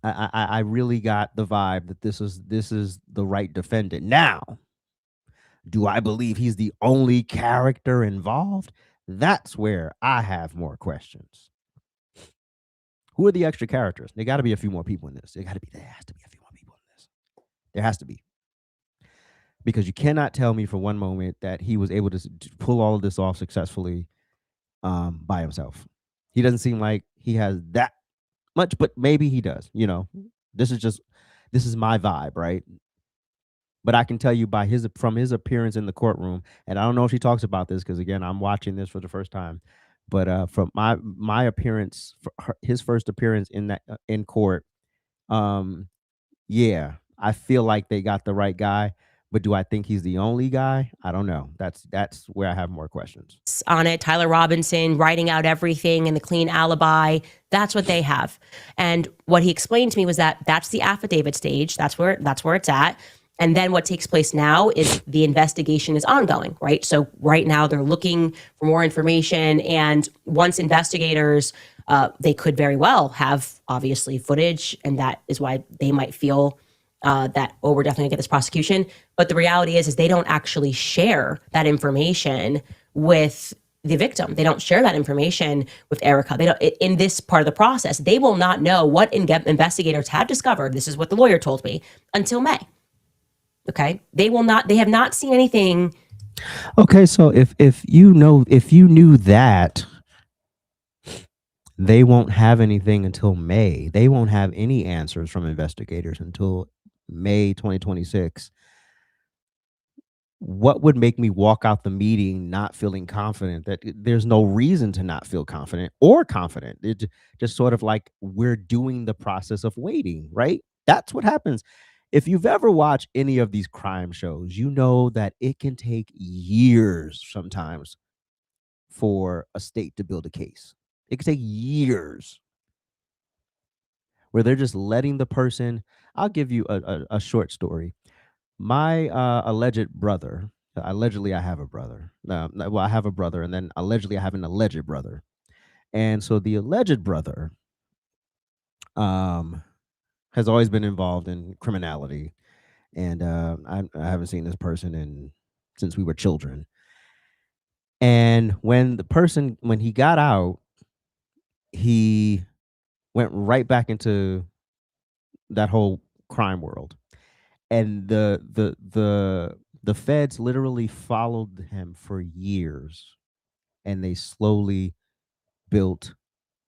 I really got the vibe that this is the right defendant. Now, do I believe he's the only character involved? That's where I have more questions. Who are the extra characters? There got to be a few more people in this. There has to be a few more people in this. There has to be. Because you cannot tell me for one moment that he was able to pull all of this off successfully by himself. He doesn't seem like he has that much, but maybe he does. You know, this is my vibe, right? But I can tell you from his appearance in the courtroom, and I don't know if she talks about this because again, I'm watching this for the first time. But from my appearance, his first appearance in court, yeah, I feel like they got the right guy. But do I think he's the only guy? I don't know. That's where I have more questions. On it, Tyler Robinson writing out everything and the clean alibi. That's what they have. And what he explained to me was that that's the affidavit stage. That's where it's at. And then what takes place now is the investigation is ongoing, right? So right now they're looking for more information. And once investigators, they could very well have obviously footage. And that is why they might feel that, oh, we're definitely gonna get this prosecution. But the reality is they don't actually share that information with the victim. They don't share that information with Erika. They don't, in this part of the process, they will not know what investigators have discovered. This is what the lawyer told me until May. Okay. They have not seen anything. Okay. So if you knew that, they won't have anything until May. They won't have any answers from investigators until May 2026. What would make me walk out the meeting not feeling confident? That there's no reason to not feel confident or confident. It's just sort of like we're doing the process of waiting, right? That's what happens. If you've ever watched any of these crime shows, you know that it can take years sometimes for a state to build a case. It can take years where they're just letting the person. I'll give you a short story. My alleged brother, allegedly I have a brother. Well, I have a brother, and then allegedly I have an alleged brother. And so the alleged brother has always been involved in criminality. And I haven't seen this person since we were children. And when he got out, he went right back into that whole crime world. And the feds literally followed him for years, and they slowly built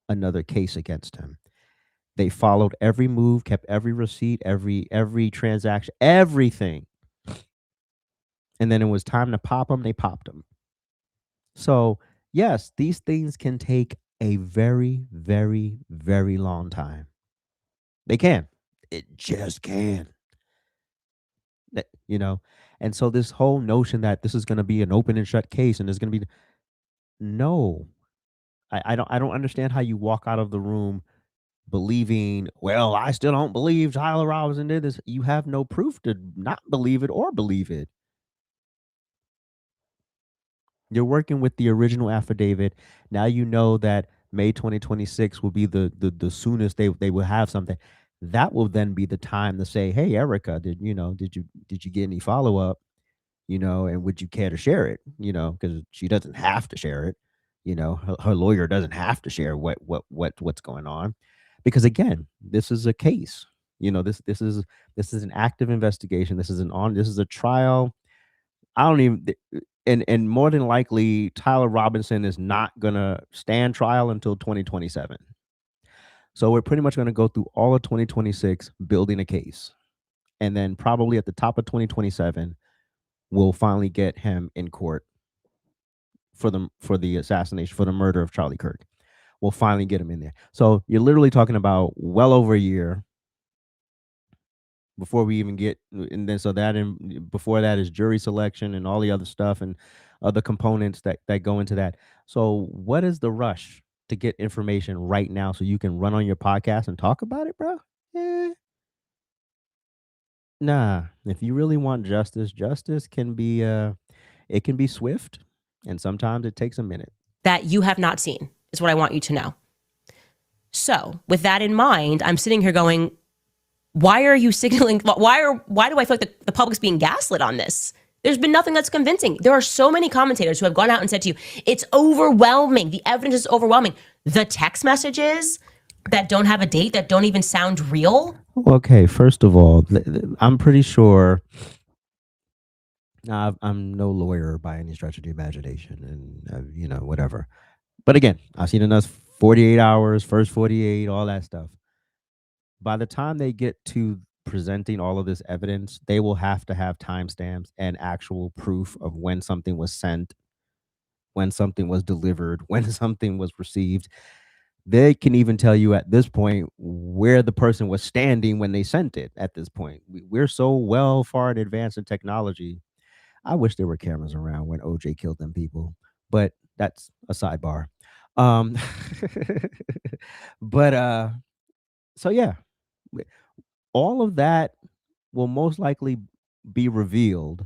another case against him. They followed every move, kept every receipt, every transaction, everything. And then it was time to pop them, they popped them. So, yes, these things can take a very, very, very long time. They can. It just can. You know? And so this whole notion that this is going to be an open and shut case and there's going to be no. I don't understand how you walk out of the room believing, well, I still don't believe Tyler Robinson did this. You have no proof to not believe it or believe it. You're working with the original affidavit. Now you know that May 2026 will be the soonest they will have something. That will then be the time to say, hey, Erika, did you get any follow-up? And would you care to share it? Because she doesn't have to share it. Her lawyer doesn't have to share what's going on. Because again, this is a case. This is an active investigation. This is a trial. I don't even and more than likely Tyler Robinson is not gonna stand trial until 2027. So we're pretty much gonna go through all of 2026 building a case. And then probably at the top of 2027, we'll finally get him in court for the assassination, for the murder of Charlie Kirk. We'll finally get him in there. So you're literally talking about well over a year before we even get, and then before that is jury selection and all the other stuff and other components that go into that. So what is the rush to get information right now so you can run on your podcast and talk about it, bro? Nah. If you really want justice can be it can be swift, and sometimes it takes a minute. That you have not seen is what I want you to know. So with that in mind, I'm sitting here going, why are you signaling? Why do I feel like the public's being gaslit on this? There's been nothing that's convincing. There are so many commentators who have gone out and said to you, it's overwhelming. The evidence is overwhelming. The text messages that don't have a date, that don't even sound real. Okay, first of all, I'm pretty sure. I'm no lawyer by any stretch of the imagination, and whatever. But again, I've seen enough 48 hours, first 48, all that stuff. By the time they get to presenting all of this evidence, they will have to have timestamps and actual proof of when something was sent, when something was delivered, when something was received. They can even tell you at this point where the person was standing when they sent it. At this point, we're so well far in advance in technology. I wish there were cameras around when OJ killed them people, but that's a sidebar. But so yeah, all of that will most likely be revealed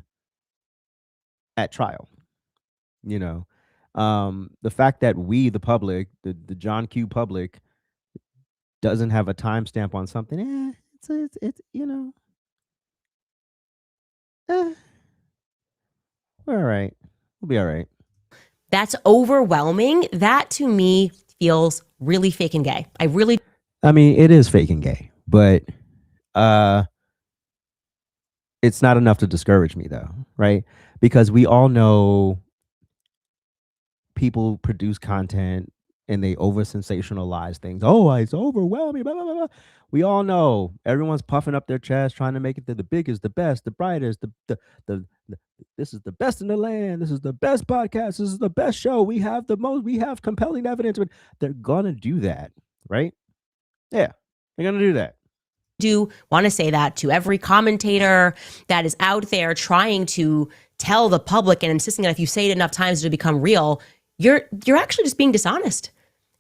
at trial. The fact that we, the public, the John Q public, doesn't have a timestamp on something, it's we're all right. We'll be all right. That's overwhelming. That to me feels really fake and gay. I mean, it is fake and gay, but it's not enough to discourage me though, right? Because we all know people produce content and they over sensationalize things. Oh, it's overwhelming, blah, blah, blah, blah. We all know everyone's puffing up their chest, trying to make it to the biggest, the best, the brightest, the this is the best in the land. This is the best podcast. This is the best show. We have compelling evidence. But they're gonna do that, right? Yeah, they're gonna do that. Do want to say that to every commentator that is out there trying to tell the public and insisting that if you say it enough times it'll become real, you're actually just being dishonest.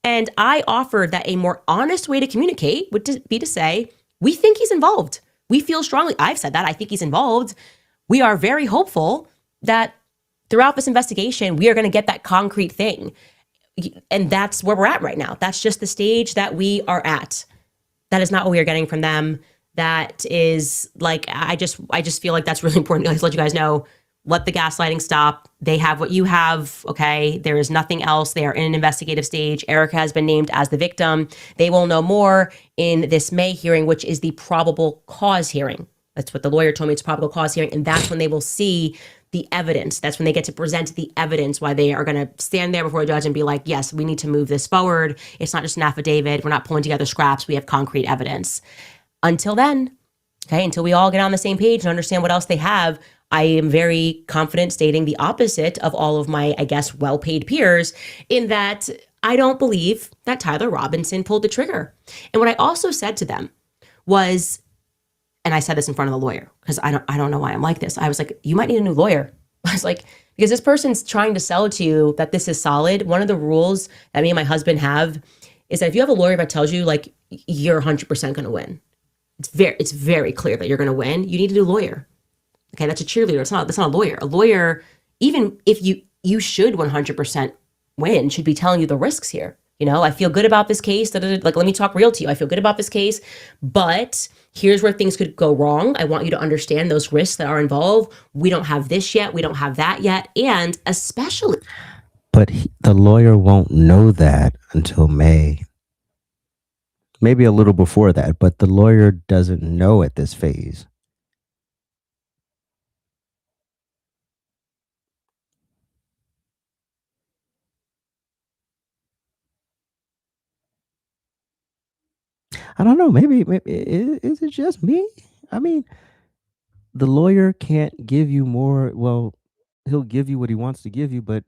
And I offered that a more honest way to communicate would be to say, we think he's involved. We feel strongly. I've said that. I think he's involved. We are very hopeful that throughout this investigation, we are going to get that concrete thing. And that's where we're at right now. That's just the stage that we are at. That is not what we are getting from them. That is like, I just feel like that's really important to let you guys know. Let the gaslighting stop. They have what you have, okay? There is nothing else. They are in an investigative stage. Erika has been named as the victim. They will know more in this May hearing, which is the probable cause hearing. That's what the lawyer told me. It's probable cause hearing. And that's when they will see the evidence. That's when they get to present the evidence, why they are going to stand there before a judge and be like, yes, we need to move this forward. It's not just an affidavit. We're not pulling together scraps. We have concrete evidence. Until then, okay, until we all get on the same page and understand what else they have, I am very confident stating the opposite of all of my, I guess, well-paid peers in that I don't believe that Tyler Robinson pulled the trigger. And what I also said to them was, and I said this in front of the lawyer because I don't know why I'm like this. I was like, you might need a new lawyer. I was like, because this person's trying to sell to you that this is solid. One of the rules that me and my husband have is that if you have a lawyer that tells you like you're 100% going to win. It's very clear that you're going to win. You need a new lawyer. Okay, that's a cheerleader. That's not a lawyer. A lawyer, even if you should 100% win, should be telling you the risks here. You know, I feel good about this case. Like, let me talk real to you. I feel good about this case, but here's where things could go wrong. I want you to understand those risks that are involved. We don't have this yet. We don't have that yet. And especially. But the lawyer won't know that until May. Maybe a little before that, but the lawyer doesn't know at this phase. I don't know. Maybe is it just me? I mean, the lawyer can't give you more. Well, he'll give you what he wants to give you, but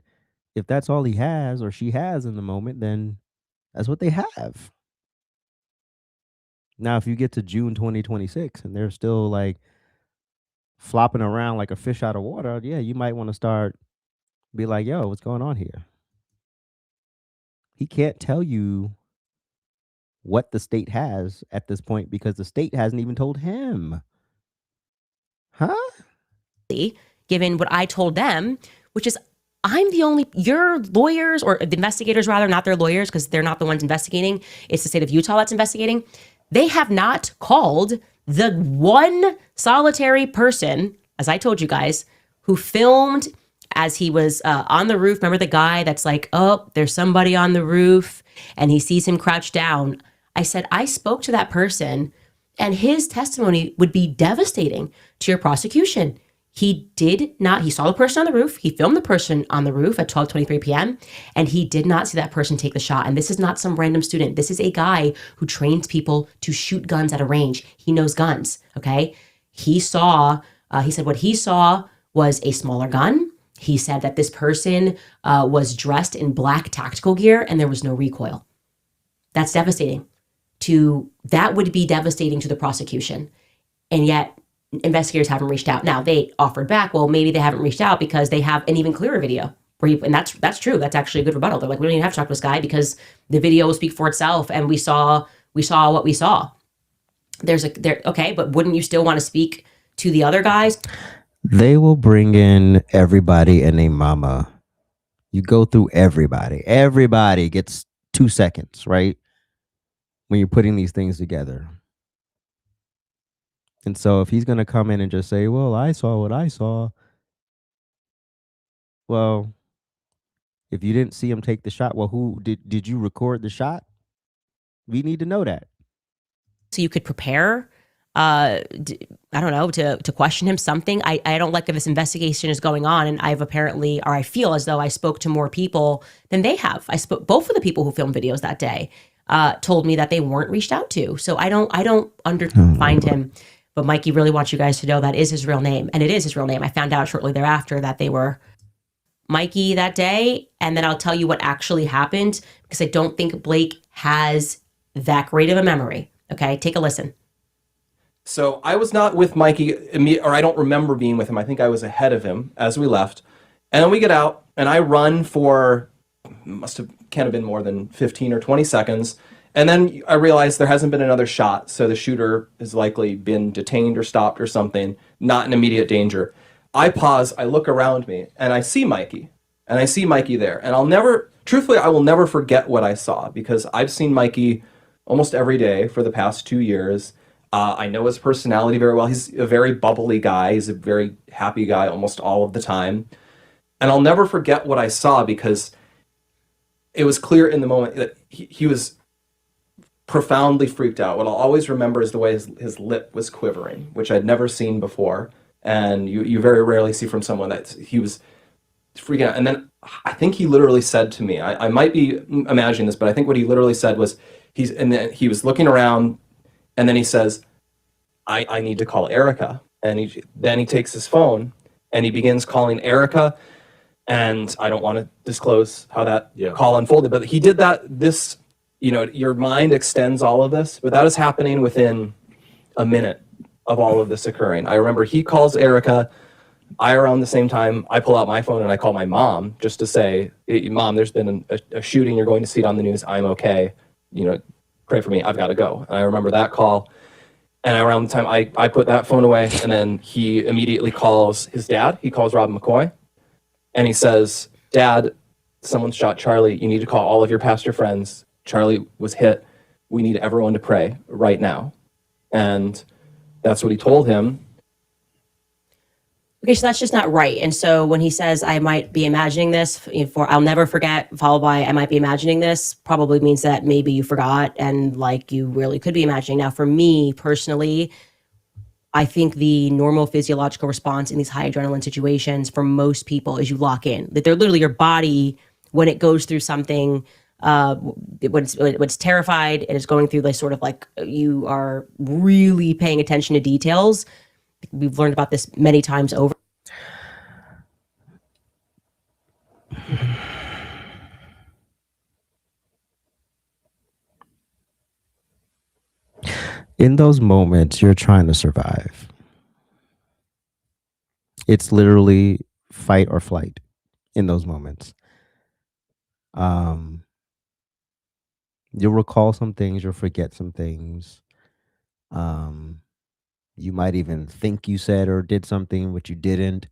if that's all he has or she has in the moment, then that's what they have. Now, if you get to June 2026 and they're still like flopping around like a fish out of water, yeah, you might want to start be like, yo, what's going on here? He can't tell you what the state has at this point because the state hasn't even told him. Huh? Given what I told them, which is your lawyers, or the investigators rather, not their lawyers, because they're not the ones investigating. It's the state of Utah that's investigating. They have not called the one solitary person, as I told you guys, who filmed as he was on the roof. Remember the guy that's like, oh, there's somebody on the roof, and he sees him crouched down. I said, I spoke to that person, and his testimony would be devastating to your prosecution. He saw the person on the roof. He filmed the person on the roof at 12:23 p.m. and he did not see that person take the shot. And this is not some random student. This is a guy who trains people to shoot guns at a range. He knows guns, okay? He said what he saw was a smaller gun. He said that this person was dressed in black tactical gear and there was no recoil. That's devastating. That would be devastating to the prosecution. And yet, investigators haven't reached out. Now, they offered back, well, maybe they haven't reached out because they have an even clearer video. And that's true. That's actually a good rebuttal. They're like, we don't even have to talk to this guy because the video will speak for itself, and we saw what we saw. Okay, but wouldn't you still want to speak to the other guys? They will bring in everybody and a mama. You go through everybody. Everybody gets 2 seconds, right? When you're putting these things together. And so if he's going to come in and just say, well, I saw what I saw. Well, if you didn't see him take the shot, well, who did you record the shot? We need to know that. So you could prepare, I don't know, to question him something. I don't like that this investigation is going on, and I feel as though I spoke to more people than they have. Both of the people who filmed videos that day told me that they weren't reached out to. So I don't find him. But Mikey really wants you guys to know that is his real name. And it is his real name. I found out shortly thereafter that they were Mikey that day. And then I'll tell you what actually happened, because I don't think Blake has that great of a memory. Okay, take a listen. So I was not with Mikey, or I don't remember being with him. I think I was ahead of him as we left. And then we get out, and I run for, can't have been more than 15 or 20 seconds. And then I realized there hasn't been another shot, so the shooter has likely been detained or stopped or something, not in immediate danger. I pause, I look around me, and I see Mikey. And I see Mikey there. And truthfully, I will never forget what I saw, because I've seen Mikey almost every day for the past 2 years. I know his personality very well. He's a very bubbly guy. He's a very happy guy almost all of the time. And I'll never forget what I saw, because it was clear in the moment that he was profoundly freaked out. What I'll always remember is the way his lip was quivering, which I'd never seen before. And you very rarely see from someone that he was freaking out. And then I think he literally said to me, I might be imagining this, but I think what he literally said was, he was looking around, and then he says, I need to call Erika. And then he takes his phone and he begins calling Erika. And I don't want to disclose how that call unfolded, but he did that. Your mind extends all of this, but that is happening within a minute of all of this occurring. I remember he calls Erika. Around the same time, I pull out my phone and I call my mom just to say, hey, Mom, there's been a shooting. You're going to see it on the news. I'm okay. pray for me. I've got to go. And I remember that call. And around the time I put that phone away, and then he immediately calls his dad. He calls Rob McCoy, and he says, Dad, someone shot Charlie. You need to call all of your pastor friends. Charlie was hit. We need everyone to pray right now. And that's what he told him. Okay, so that's just not right. And so when he says, I might be imagining this, for I'll never forget, followed by I might be imagining this, probably means that maybe you forgot and like you really could be imagining. Now, for me personally, I think the normal physiological response in these high adrenaline situations for most people is you lock in. That they're literally your body, when it goes through something, when it's terrified and it's going through this sort of like you are really paying attention to details. We've learned about this many times over. In those moments, you're trying to survive. It's literally fight or flight in those moments. You'll recall some things, you'll forget some things. You might even think you said or did something, but you didn't.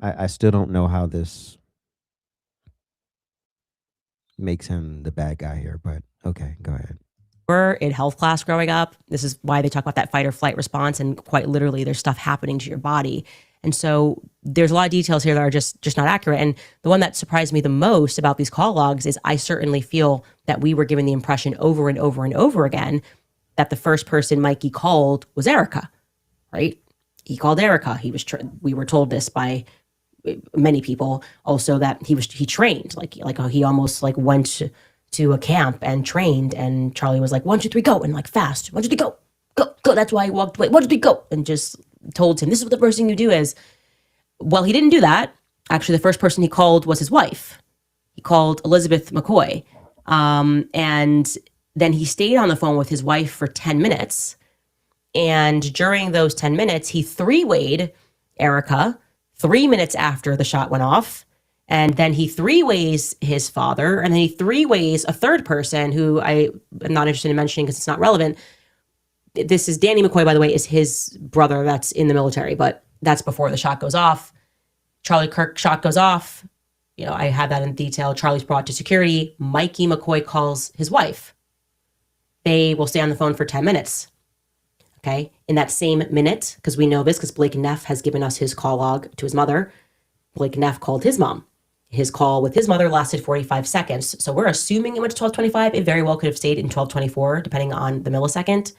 I still don't know how this makes him the bad guy here, but okay, go ahead. In health class growing up. This is why they talk about that fight or flight response, and quite literally there's stuff happening to your body. And so there's a lot of details here that are just not accurate. And the one that surprised me the most about these call logs is I certainly feel that we were given the impression over and over and over again that the first person Mikey called was Erika, right? He called Erika. We were told this by many people also that he trained, like he almost like went to a camp and trained, and Charlie was like, 1, 2, 3, go, and like fast, 1, 2, 3, go. That's why he walked away. 1, 2, 3, go, and just told him, this is what the first thing you do is. Well, he didn't do that. Actually, the first person he called was his wife. He called Elizabeth McCoy. And then he stayed on the phone with his wife for 10 minutes. And during those 10 minutes, he three-wayed Erika 3 minutes after the shot went off. And then he three-ways his father. And then he three-ways a third person who I am not interested in mentioning because it's not relevant. This is Danny McCoy, by the way, is his brother that's in the military, but that's before the shot goes off. Charlie Kirk shot goes off. You know, I had that in detail. Charlie's brought to security. Mikey McCoy calls his wife. They will stay on the phone for 10 minutes. Okay. In that same minute, because we know this, because Blake Neff has given us his call log to his mother. Blake Neff called his mom. His call with his mother lasted 45 seconds. So we're assuming it went to 12:25. It very well could have stayed in 12:24, depending on the millisecond.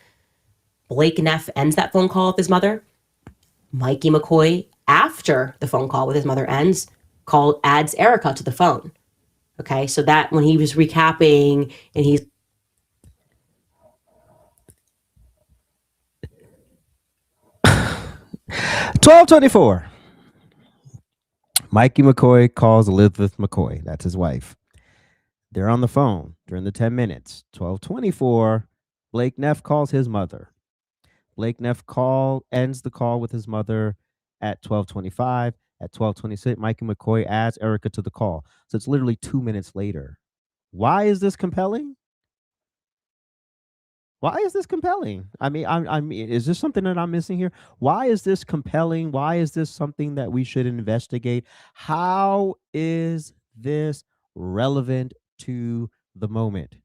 Blake Neff ends that phone call with his mother. Mikey McCoy, after the phone call with his mother ends, adds Erika to the phone. Okay, so that when he was recapping and he's 12:24. Mikey McCoy calls Elizabeth McCoy. That's his wife. They're on the phone during the 10 minutes. 12:24. Blake Neff calls his mother. Blake Neff ends the call with his mother at 12:25. At 12:26, Mikey McCoy adds Erika to the call. So it's literally 2 minutes later. Why is this compelling? Why is this compelling? I mean, is this something that I'm missing here? Why is this compelling? Why is this something that we should investigate? How is this relevant to the moment?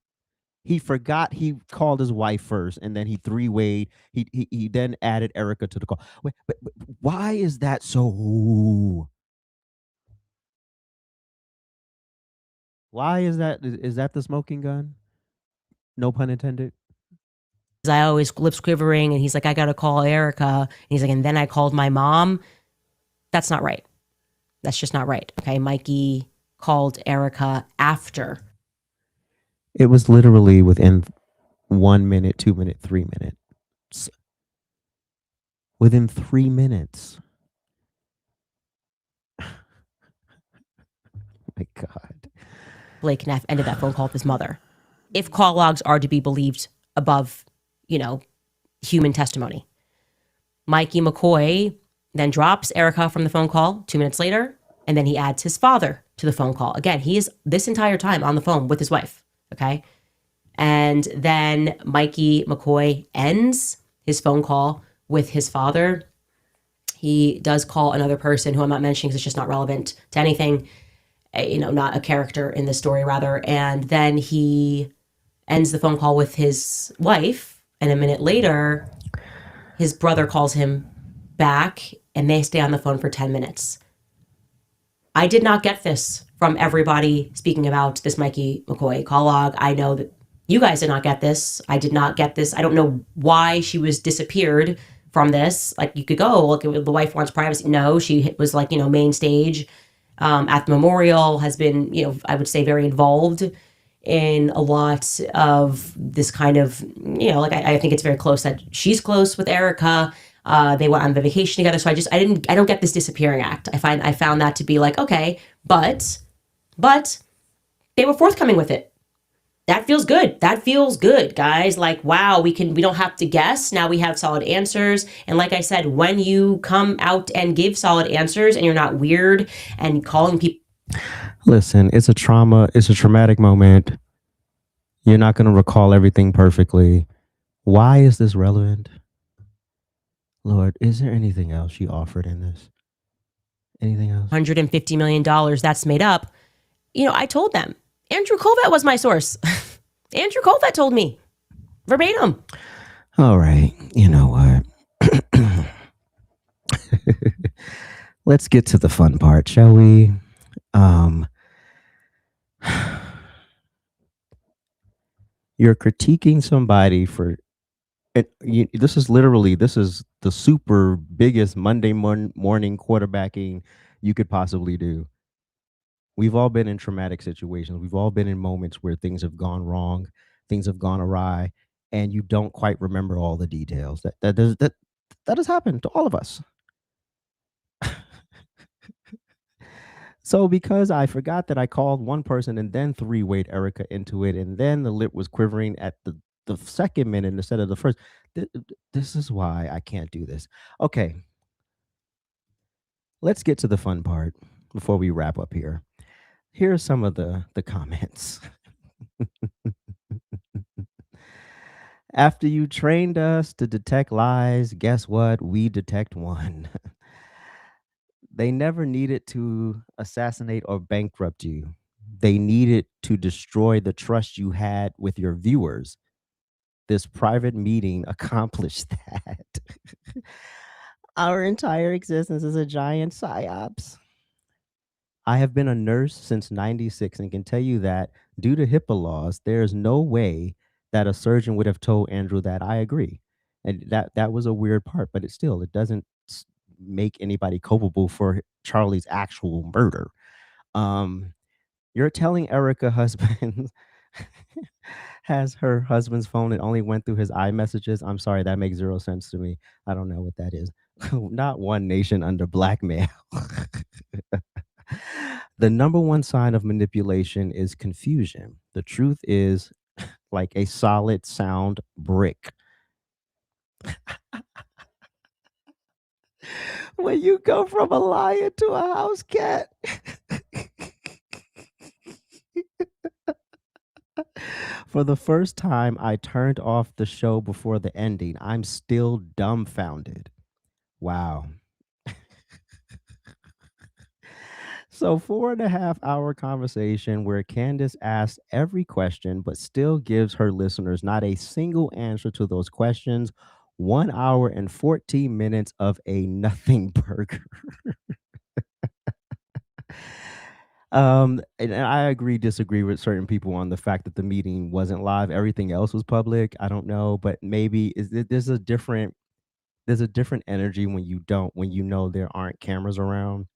He forgot he called his wife first, and then he three-wayed. He then added Erika to the call. Wait, but why is that so? Why is that? Is that the smoking gun? No pun intended. I always lips quivering, and he's like, I got to call Erika. And he's like, and then I called my mom. That's not right. That's just not right. Okay. Mikey called Erika after. It was literally within 1 minute, 2 minute, 3 minutes. Within 3 minutes. My God. Blake Neff ended that phone call with his mother. If call logs are to be believed above, human testimony. Mikey McCoy then drops Erika from the phone call 2 minutes later, and then he adds his father to the phone call. Again, he is this entire time on the phone with his wife. Okay. And then Mikey McCoy ends his phone call with his father. He does call another person who I'm not mentioning because it's just not relevant to anything, not a character in the story, rather. And then he ends the phone call with his wife. And a minute later, his brother calls him back and they stay on the phone for 10 minutes. I did not get this from everybody speaking about this Mikey McCoy call log. I know that you guys did not get this. I did not get this. I don't know why she was disappeared from this. Like, you could go, look, the wife wants privacy. No, she was like, main stage at the memorial, has been, I would say very involved in a lot of this kind of, I think it's very close that she's close with Erika. They went on the vacation together. So I don't get this disappearing act. I found that to be like, okay, but they were forthcoming with it. That feels good. That feels good, guys. Like, wow, we don't have to guess. Now we have solid answers. And like I said, when you come out and give solid answers and you're not weird and calling people. Listen, it's a traumatic moment. You're not going to recall everything perfectly. Why is this relevant? Lord, is there anything else you offered in this? Anything else? $150 million, that's made up. I told them. Andrew Colvett was my source. Andrew Colvett told me. Verbatim. All right. You know what? Let's get to the fun part, shall we? You're critiquing somebody for it. This is the super biggest Monday morning quarterbacking you could possibly do. We've all been in traumatic situations. We've all been in moments where things have gone wrong, things have gone awry, and you don't quite remember all the details. That has happened to all of us. So because I forgot that I called one person and then three-wayed Erika into it, and then the lip was quivering at the second minute instead of the first. This is why I can't do this. Okay. Let's get to the fun part before we wrap up here. Here are some of the comments. After you trained us to detect lies, guess what? We detect one. They never needed to assassinate or bankrupt you. They needed to destroy the trust you had with your viewers. This private meeting accomplished that. Our entire existence is a giant psyops. I have been a nurse since '96 and can tell you that due to HIPAA laws, there is no way that a surgeon would have told Andrew that. I agree. And that was a weird part, but it doesn't make anybody culpable for Charlie's actual murder. You're telling Erika husband has her husband's phone and only went through his iMessages. I'm sorry, that makes zero sense to me. I don't know what that is. Not one nation under blackmail. The number one sign of manipulation is confusion. The truth is like a solid sound brick. When you go from a lion to a house cat. For the first time, I turned off the show before the ending. I'm still dumbfounded. Wow. So 4.5-hour conversation where Candace asks every question, but still gives her listeners not a single answer to those questions. 1 hour and 14 minutes of a nothing burger. And I disagree with certain people on the fact that the meeting wasn't live. Everything else was public. I don't know, but maybe there's a different energy when you know there aren't cameras around,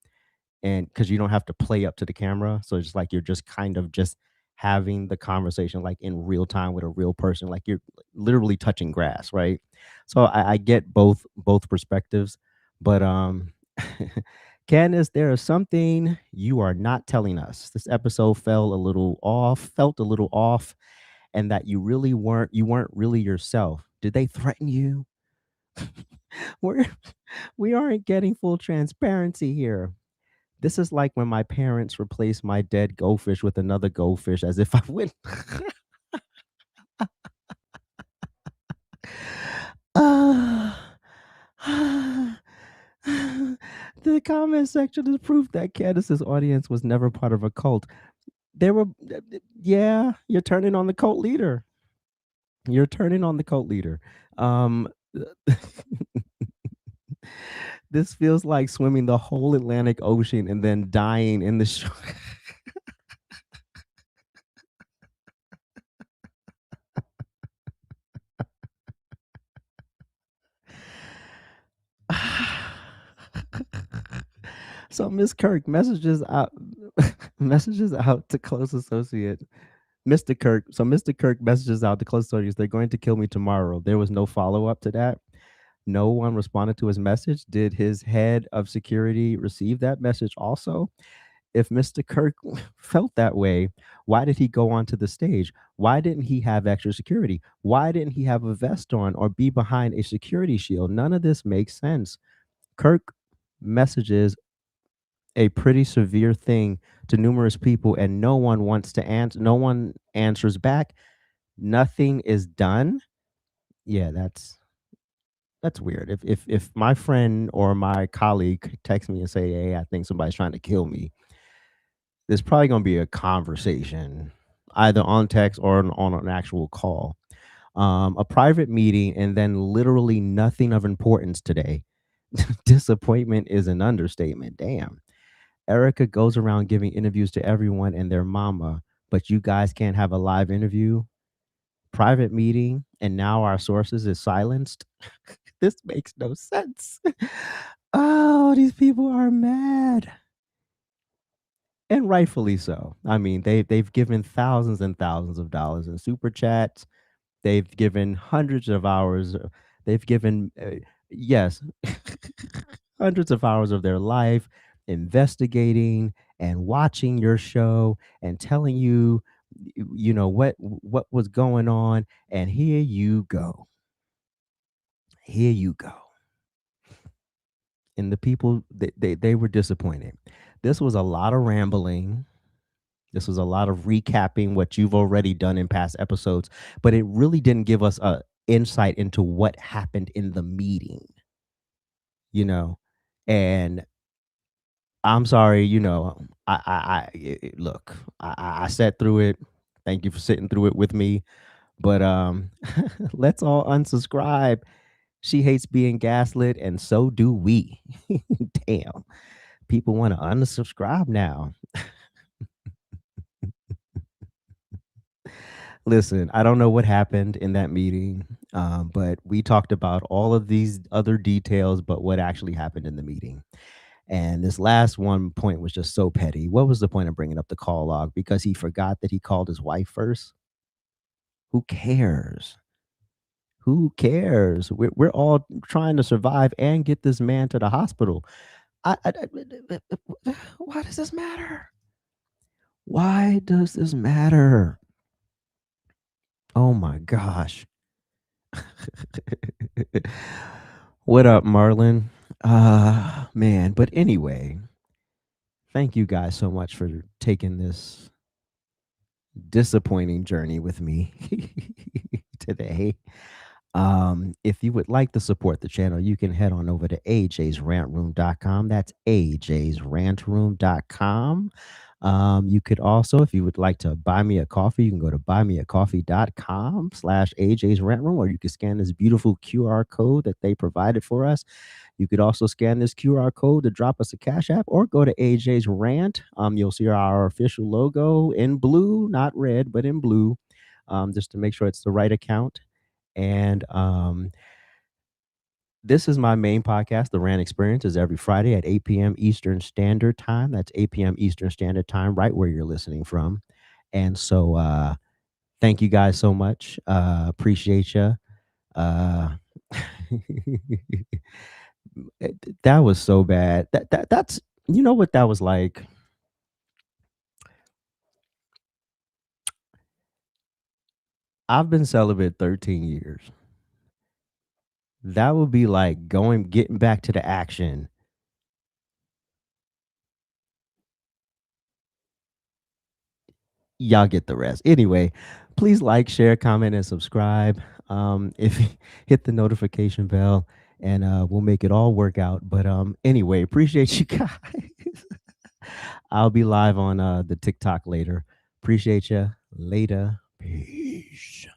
and because you don't have to play up to the camera. So it's like you're just kind of just having the conversation like in real time with a real person, like you're literally touching grass, right? So I get both perspectives, but Candace, there is something you are not telling us. This episode felt a little off, and that you weren't really yourself. Did they threaten you? We aren't getting full transparency here. This is like when my parents replaced my dead goldfish with another goldfish as if I wouldn't Uh, the comment section is proof that Candace's audience was never part of a cult. They were, yeah, you're turning on the cult leader. You're turning on the cult leader. Um, this feels like swimming the whole Atlantic Ocean and then dying in the shore. So Miss Kirk messages out messages out to close associate Mr. Kirk. So Mr. Kirk messages out to close associates, they're going to kill me tomorrow. There was no follow-up to that. No one responded to his message. Did his head of security receive that message also? If Mr. Kirk felt that way, why did he go onto the stage? Why didn't he have extra security? Why didn't he have a vest on or be behind a security shield? None of this makes sense. Kirk messages a pretty severe thing to numerous people and no one wants to answer. No one answers back. Nothing is done. Yeah, that's weird. If my friend or my colleague text me and say, "Hey, I think somebody's trying to kill me," there's probably going to be a conversation, either on text or on an actual call. A private meeting, and then literally nothing of importance today. Disappointment is an understatement. Damn. Erika goes around giving interviews to everyone and their mama, but you guys can't have a live interview. Private meeting, and now our sources is silenced. This makes no sense. Oh, these people are mad. And rightfully so. I mean, they've given thousands and thousands of dollars in super chats. They've given hundreds of hours. They've given, yes, hundreds of hours of their life investigating and watching your show and telling you, you know, what was going on. And here you go. Here you go. And the people, they were disappointed. This was a lot of rambling. This was a lot of recapping what you've already done in past episodes, but it really didn't give us a insight into what happened in the meeting, you know. And I'm sorry, you know, look, I sat through it. Thank you for sitting through it with me. But let's all unsubscribe. She hates being gaslit, and so do we. Damn. People want to unsubscribe now. Listen, I don't know what happened in that meeting, but we talked about all of these other details, but what actually happened in the meeting. And this last one point was just so petty. What was the point of bringing up the call log? Because he forgot that he called his wife first? Who cares? Who cares? We're all trying to survive and get this man to the hospital. Why does this matter? Why does this matter? Oh my gosh. What up, Marlon? Man, but anyway, thank you guys so much for taking this disappointing journey with me today. If you would like to support the channel, you can head on over to ajsrantroom.com. That's ajsrantroom.com. You could also, if you would like to buy me a coffee, you can go to buymeacoffee.com/AJsRANT, or you can scan this beautiful QR code that they provided for us. You could also scan this QR code to drop us a Cash App, or go to AJsRANT. You'll see our official logo in blue, not red, but in blue, just to make sure it's the right account. And this is my main podcast. The Rant Experience is every Friday at 8 p.m. Eastern Standard Time. That's 8 p.m. Eastern Standard Time, right where you're listening from. And so thank you guys so much. Appreciate you. That was so bad. That's, you know what that was like? I've been celibate 13 years. That would be like getting back to the action. Y'all get the rest. Anyway, please like, share, comment, and subscribe. If hit the notification bell, and we'll make it all work out. But anyway, appreciate you guys. I'll be live on the TikTok later. Appreciate you. Later. Peace.